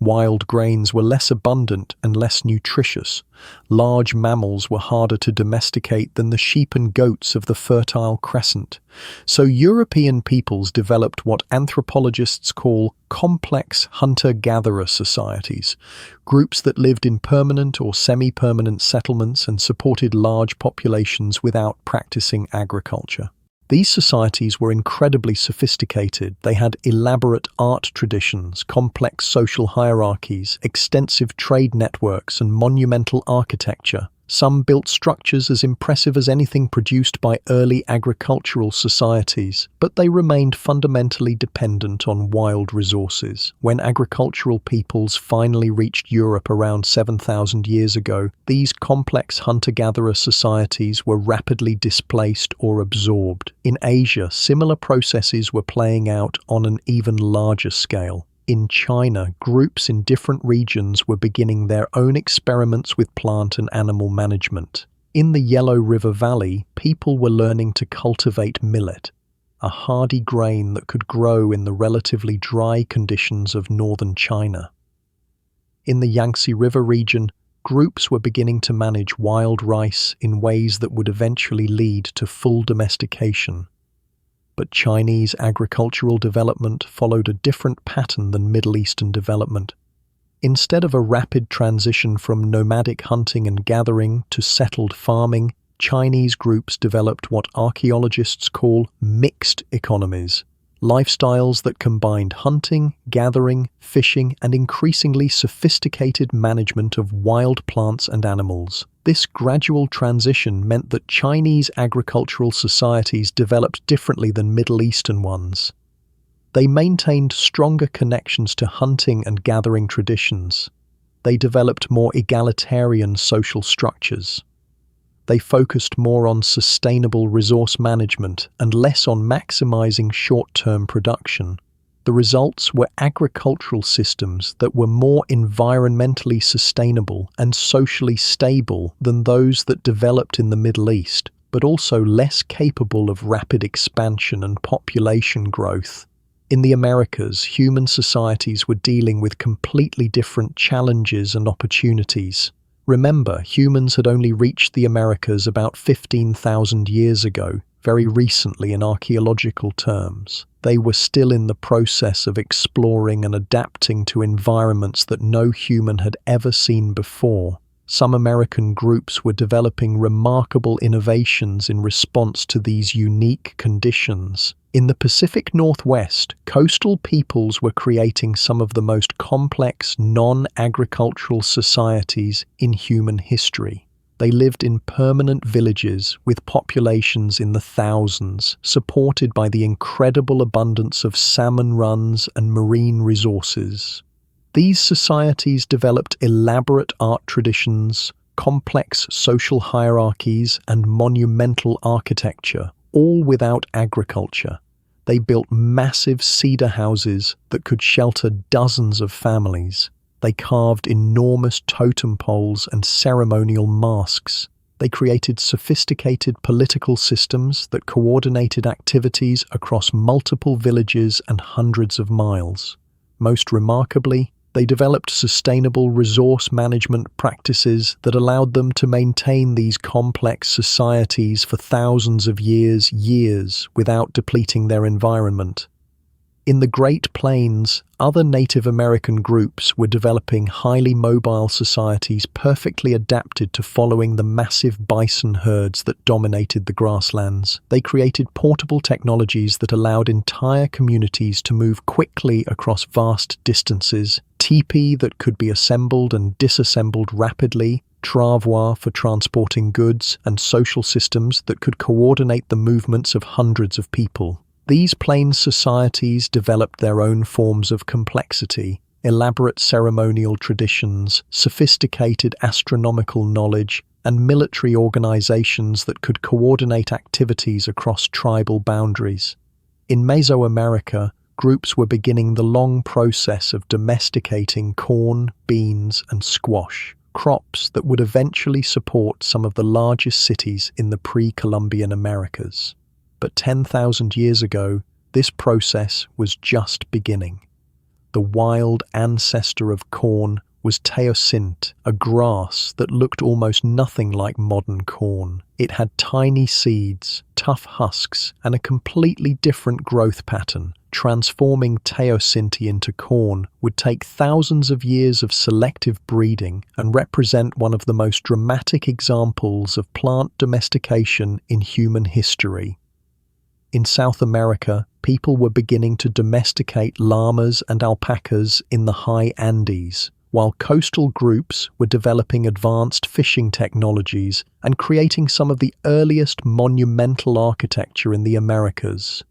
Wild grains were less abundant and less nutritious. Large mammals were harder to domesticate than the sheep and goats of the Fertile Crescent. So European peoples developed what anthropologists call complex hunter-gatherer societies, groups that lived in permanent or semi-permanent settlements and supported large populations without practicing agriculture. These societies were incredibly sophisticated. They had elaborate art traditions, complex social hierarchies, extensive trade networks, and monumental architecture. Some built structures as impressive as anything produced by early agricultural societies, but they remained fundamentally dependent on wild resources. When agricultural peoples finally reached Europe around 7,000 years ago, these complex hunter-gatherer societies were rapidly displaced or absorbed. In Asia, similar processes were playing out on an even larger scale. In China, groups in different regions were beginning their own experiments with plant and animal management. In the Yellow River Valley, people were learning to cultivate millet, a hardy grain that could grow in the relatively dry conditions of northern China. In the Yangtze River region, groups were beginning to manage wild rice in ways that would eventually lead to full domestication. But Chinese agricultural development followed a different pattern than Middle Eastern development. Instead of a rapid transition from nomadic hunting and gathering to settled farming, Chinese groups developed what archaeologists call mixed economies, lifestyles that combined hunting, gathering, fishing, and increasingly sophisticated management of wild plants and animals. This gradual transition meant that Chinese agricultural societies developed differently than Middle Eastern ones. They maintained stronger connections to hunting and gathering traditions. They developed more egalitarian social structures. They focused more on sustainable resource management and less on maximizing short-term production. The results were agricultural systems that were more environmentally sustainable and socially stable than those that developed in the Middle East, but also less capable of rapid expansion and population growth. In the Americas, human societies were dealing with completely different challenges and opportunities. Remember, humans had only reached the Americas about 15,000 years ago, very recently in archaeological terms. They were still in the process of exploring and adapting to environments that no human had ever seen before. Some American groups were developing remarkable innovations in response to these unique conditions. In the Pacific Northwest, coastal peoples were creating some of the most complex non-agricultural societies in human history. They lived in permanent villages with populations in the thousands, supported by the incredible abundance of salmon runs and marine resources. These societies developed elaborate art traditions, complex social hierarchies, and monumental architecture, all without agriculture. They built massive cedar houses that could shelter dozens of families. They carved enormous totem poles and ceremonial masks. They created sophisticated political systems that coordinated activities across multiple villages and hundreds of miles. Most remarkably, they developed sustainable resource management practices that allowed them to maintain these complex societies for thousands of years without depleting their environment. In the Great Plains, other Native American groups were developing highly mobile societies perfectly adapted to following the massive bison herds that dominated the grasslands. They created portable technologies that allowed entire communities to move quickly across vast distances, teepee that could be assembled and disassembled rapidly, travois for transporting goods, and social systems that could coordinate the movements of hundreds of people. These plains societies developed their own forms of complexity, elaborate ceremonial traditions, sophisticated astronomical knowledge, and military organizations that could coordinate activities across tribal boundaries. In Mesoamerica, groups were beginning the long process of domesticating corn, beans, and squash, crops that would eventually support some of the largest cities in the pre-Columbian Americas. But 10,000 years ago, this process was just beginning. The wild ancestor of corn was teosinte, a grass that looked almost nothing like modern corn. It had tiny seeds, tough husks, and a completely different growth pattern. Transforming teosinte into corn would take thousands of years of selective breeding and represent one of the most dramatic examples of plant domestication in human history. In South America, people were beginning to domesticate llamas and alpacas in the high Andes, while coastal groups were developing advanced fishing technologies and creating some of the earliest monumental architecture in the Americas.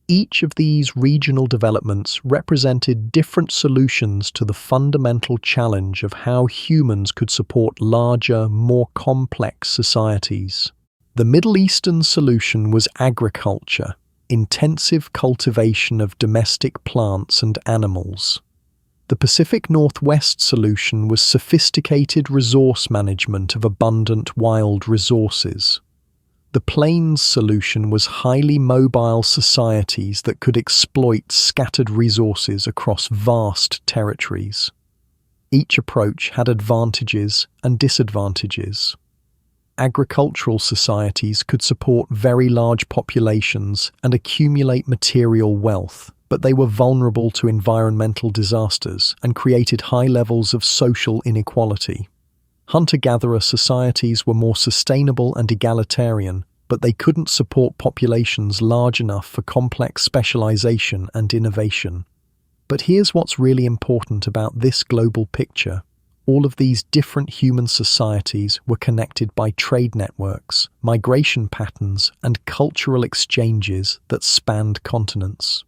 Each of these regional developments represented different solutions to the fundamental challenge of how humans could support larger, more complex societies. The Middle Eastern solution was agriculture, intensive cultivation of domestic plants and animals. The Pacific Northwest solution was sophisticated resource management of abundant wild resources. The Plains solution was highly mobile societies that could exploit scattered resources across vast territories. Each approach had advantages and disadvantages. Agricultural societies could support very large populations and accumulate material wealth, but they were vulnerable to environmental disasters and created high levels of social inequality. Hunter-gatherer societies were more sustainable and egalitarian, but they couldn't support populations large enough for complex specialization and innovation. But here's what's really important about this global picture. All of these different human societies were connected by trade networks, migration patterns, and cultural exchanges that spanned continents.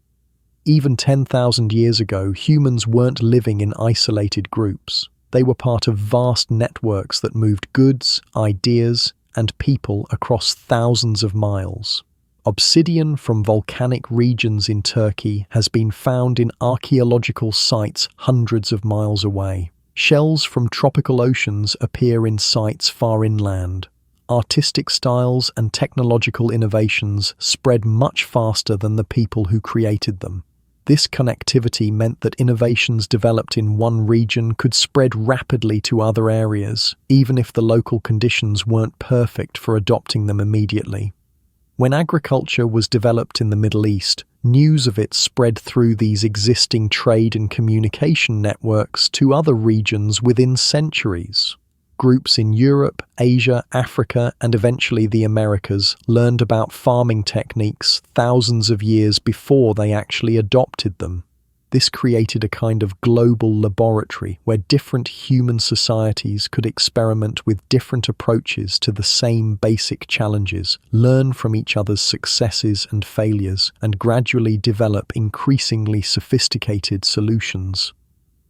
Even 10,000 years ago, humans weren't living in isolated groups. They were part of vast networks that moved goods, ideas, and people across thousands of miles. Obsidian from volcanic regions in Turkey has been found in archaeological sites hundreds of miles away. Shells from tropical oceans appear in sites far inland. Artistic styles and technological innovations spread much faster than the people who created them. This connectivity meant that innovations developed in one region could spread rapidly to other areas, even if the local conditions weren't perfect for adopting them immediately. When agriculture was developed in the Middle East, news of it spread through these existing trade and communication networks to other regions within centuries. Groups in Europe, Asia, Africa, and eventually the Americas learned about farming techniques thousands of years before they actually adopted them. This created a kind of global laboratory where different human societies could experiment with different approaches to the same basic challenges, learn from each other's successes and failures, and gradually develop increasingly sophisticated solutions.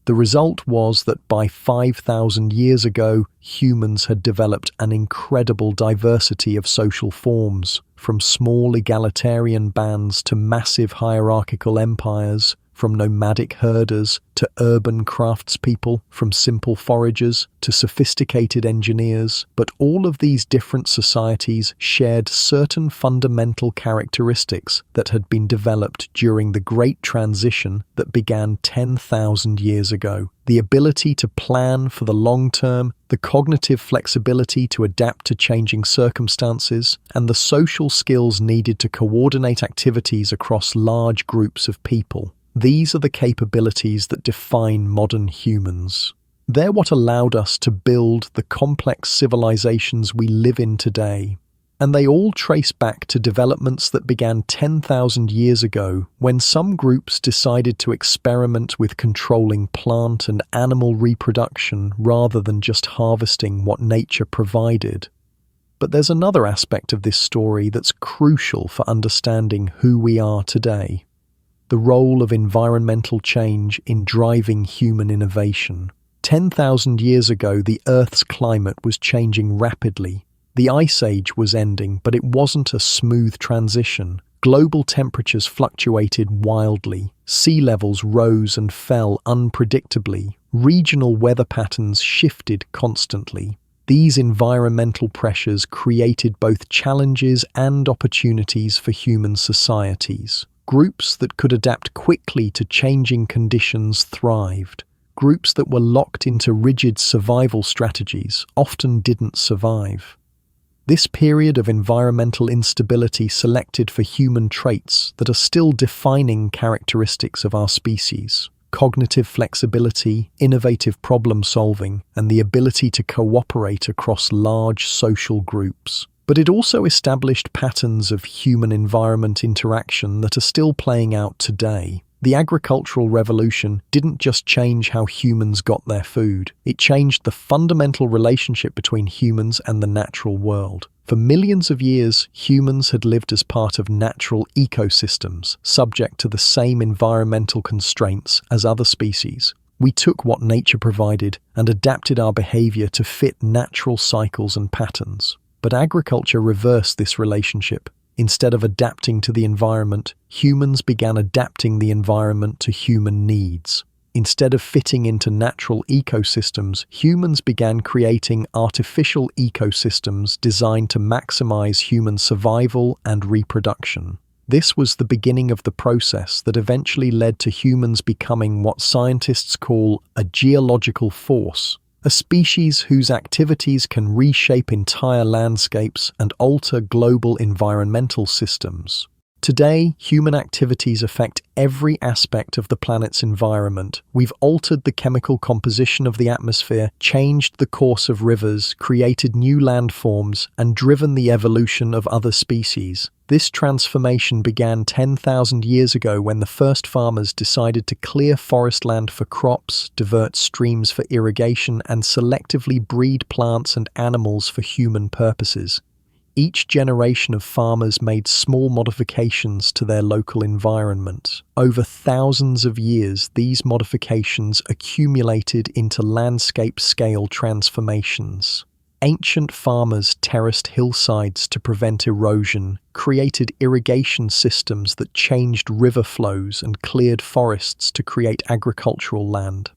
The result was that by 5,000 years ago, humans had developed an incredible diversity of social forms, from small egalitarian bands to massive hierarchical empires, from nomadic herders to urban craftspeople, from simple foragers to sophisticated engineers. But all of these different societies shared certain fundamental characteristics that had been developed during the Great Transition that began 10,000 years ago. The ability to plan for the long term, the cognitive flexibility to adapt to changing circumstances, and the social skills needed to coordinate activities across large groups of people. These are the capabilities that define modern humans. They're what allowed us to build the complex civilizations we live in today. And they all trace back to developments that began 10,000 years ago when some groups decided to experiment with controlling plant and animal reproduction rather than just harvesting what nature provided. But there's another aspect of this story that's crucial for understanding who we are today. The role of environmental change in driving human innovation. 10,000 years ago, the Earth's climate was changing rapidly. The Ice Age was ending, but it wasn't a smooth transition. Global temperatures fluctuated wildly. Sea levels rose and fell unpredictably. Regional weather patterns shifted constantly. These environmental pressures created both challenges and opportunities for human societies. Groups that could adapt quickly to changing conditions thrived. Groups that were locked into rigid survival strategies often didn't survive. This period of environmental instability selected for human traits that are still defining characteristics of our species: cognitive flexibility, innovative problem solving, and the ability to cooperate across large social groups. But it also established patterns of human-environment interaction that are still playing out today. The agricultural revolution didn't just change how humans got their food, it changed the fundamental relationship between humans and the natural world. For millions of years, humans had lived as part of natural ecosystems, subject to the same environmental constraints as other species. We took what nature provided and adapted our behavior to fit natural cycles and patterns. But agriculture reversed this relationship. Instead of adapting to the environment, humans began adapting the environment to human needs. Instead of fitting into natural ecosystems, humans began creating artificial ecosystems designed to maximize human survival and reproduction. This was the beginning of the process that eventually led to humans becoming what scientists call a geological force, a species whose activities can reshape entire landscapes and alter global environmental systems. Today, human activities affect every aspect of the planet's environment. We've altered the chemical composition of the atmosphere, changed the course of rivers, created new landforms, and driven the evolution of other species. This transformation began 10,000 years ago when the first farmers decided to clear forest land for crops, divert streams for irrigation, and selectively breed plants and animals for human purposes. Each generation of farmers made small modifications to their local environment. Over thousands of years, these modifications accumulated into landscape-scale transformations. Ancient farmers terraced hillsides to prevent erosion, created irrigation systems that changed river flows, and cleared forests to create agricultural land.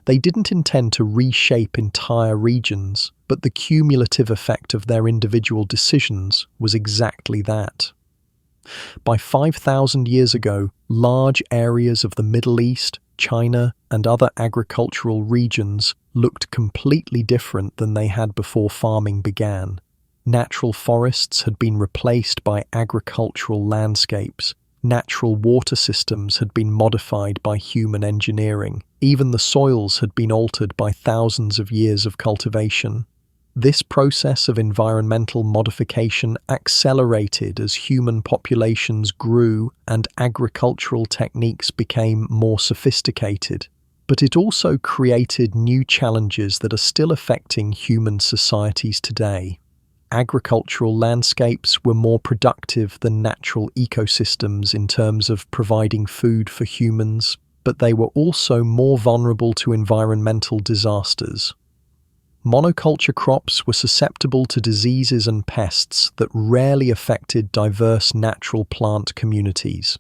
They didn't intend to reshape entire regions, but the cumulative effect of their individual decisions was exactly that. By 5,000 years ago, large areas of the Middle East, China, and other agricultural regions looked completely different than they had before farming began. Natural forests had been replaced by agricultural landscapes. Natural water systems had been modified by human engineering. Even the soils had been altered by thousands of years of cultivation. This process of environmental modification accelerated as human populations grew and agricultural techniques became more sophisticated. But it also created new challenges that are still affecting human societies today. Agricultural landscapes were more productive than natural ecosystems in terms of providing food for humans, but they were also more vulnerable to environmental disasters. Monoculture crops were susceptible to diseases and pests that rarely affected diverse natural plant communities.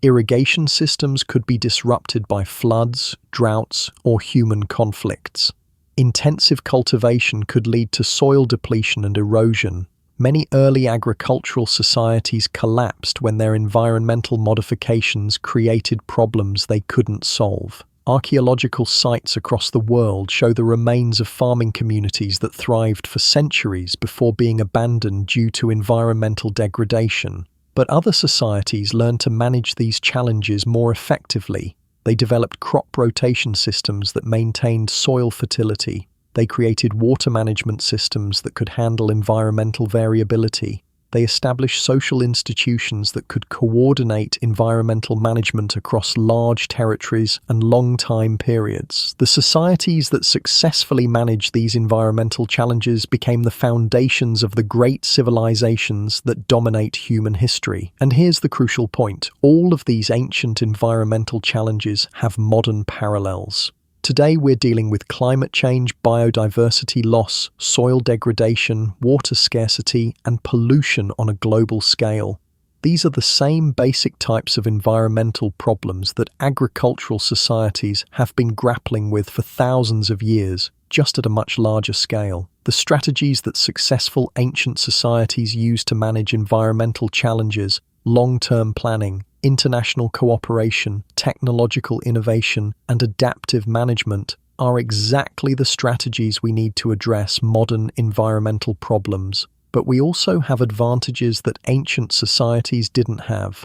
Irrigation systems could be disrupted by floods, droughts, or human conflicts. Intensive cultivation could lead to soil depletion and erosion. Many early agricultural societies collapsed when their environmental modifications created problems they couldn't solve. Archaeological sites across the world show the remains of farming communities that thrived for centuries before being abandoned due to environmental degradation. But other societies learned to manage these challenges more effectively. They developed crop rotation systems that maintained soil fertility. They created water management systems that could handle environmental variability. They established social institutions that could coordinate environmental management across large territories and long time periods. The societies that successfully managed these environmental challenges became the foundations of the great civilizations that dominate human history. And here's the crucial point: all of these ancient environmental challenges have modern parallels. Today we're dealing with climate change, biodiversity loss, soil degradation, water scarcity, and pollution on a global scale. These are the same basic types of environmental problems that agricultural societies have been grappling with for thousands of years, just at a much larger scale. The strategies that successful ancient societies used to manage environmental challenges, long-term planning, international cooperation, technological innovation, and adaptive management are exactly the strategies we need to address modern environmental problems. But we also have advantages that ancient societies didn't have.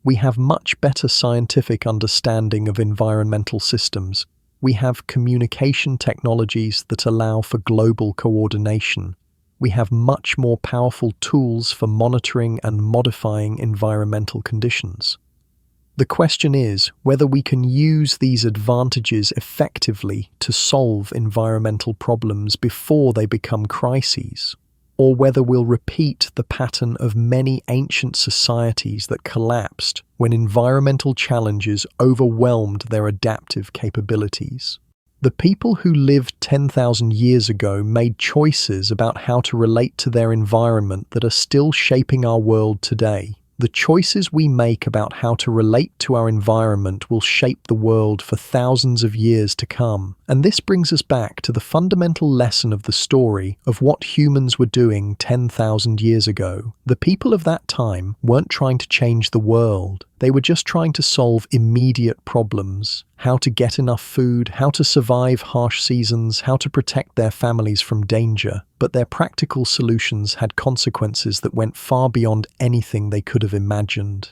We have much better scientific understanding of environmental systems. We have communication technologies that allow for global coordination. We have much more powerful tools for monitoring and modifying environmental conditions. The question is whether we can use these advantages effectively to solve environmental problems before they become crises, or whether we'll repeat the pattern of many ancient societies that collapsed when environmental challenges overwhelmed their adaptive capabilities. The people who lived 10,000 years ago made choices about how to relate to their environment that are still shaping our world today. The choices we make about how to relate to our environment will shape the world for thousands of years to come. And this brings us back to the fundamental lesson of the story of what humans were doing 10,000 years ago. The people of that time weren't trying to change the world. They were just trying to solve immediate problems. How to get enough food, how to survive harsh seasons, how to protect their families from danger. But their practical solutions had consequences that went far beyond anything they could have imagined.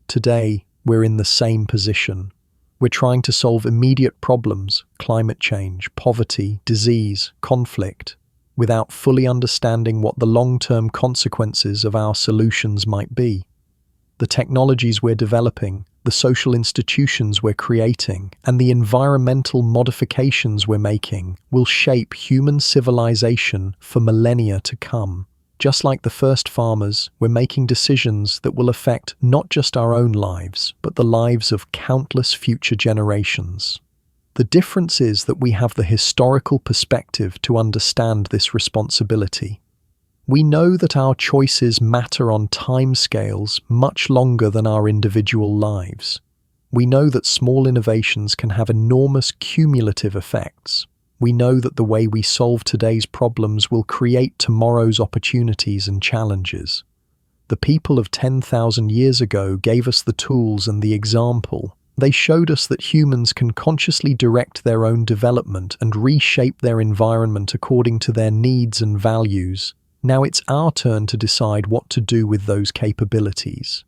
Today, we're in the same position. We're trying to solve immediate problems, climate change, poverty, disease, conflict, without fully understanding what the long-term consequences of our solutions might be. The technologies we're developing, the social institutions we're creating, and the environmental modifications we're making will shape human civilization for millennia to come. Just like the first farmers, we're making decisions that will affect not just our own lives, but the lives of countless future generations. The difference is that we have the historical perspective to understand this responsibility. We know that our choices matter on timescales much longer than our individual lives. We know that small innovations can have enormous cumulative effects. We know that the way we solve today's problems will create tomorrow's opportunities and challenges. The people of 10,000 years ago gave us the tools and the example. They showed us that humans can consciously direct their own development and reshape their environment according to their needs and values. Now it's our turn to decide what to do with those capabilities.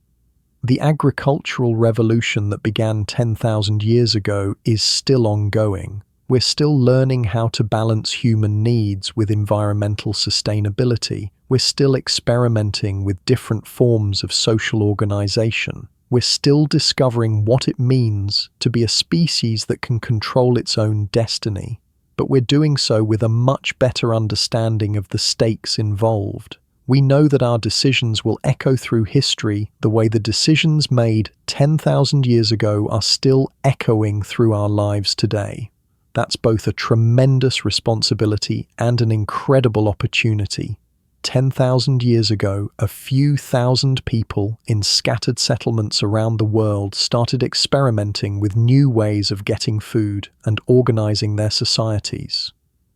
The agricultural revolution that began 10,000 years ago is still ongoing. We're still learning how to balance human needs with environmental sustainability. We're still experimenting with different forms of social organization. We're still discovering what it means to be a species that can control its own destiny. But we're doing so with a much better understanding of the stakes involved. We know that our decisions will echo through history the way the decisions made 10,000 years ago are still echoing through our lives today. That's both a tremendous responsibility and an incredible opportunity. 10,000 years ago, a few thousand people in scattered settlements around the world started experimenting with new ways of getting food and organizing their societies.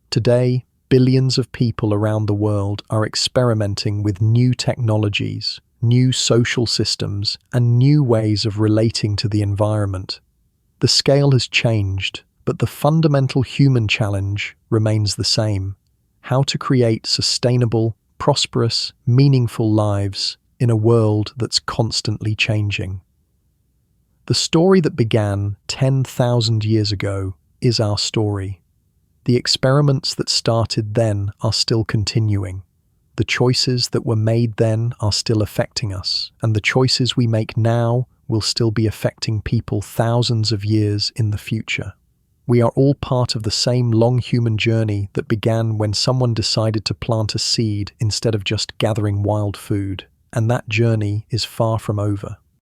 Today, billions of people around the world are experimenting with new technologies, new social systems, and new ways of relating to the environment. The scale has changed, but the fundamental human challenge remains the same: how to create sustainable, prosperous, meaningful lives in a world that's constantly changing. The story that began 10,000 years ago is our story. The experiments that started then are still continuing. The choices that were made then are still affecting us, and the choices we make now will still be affecting people thousands of years in the future. We are all part of the same long human journey that began when someone decided to plant a seed instead of just gathering wild food, and that journey is far from over.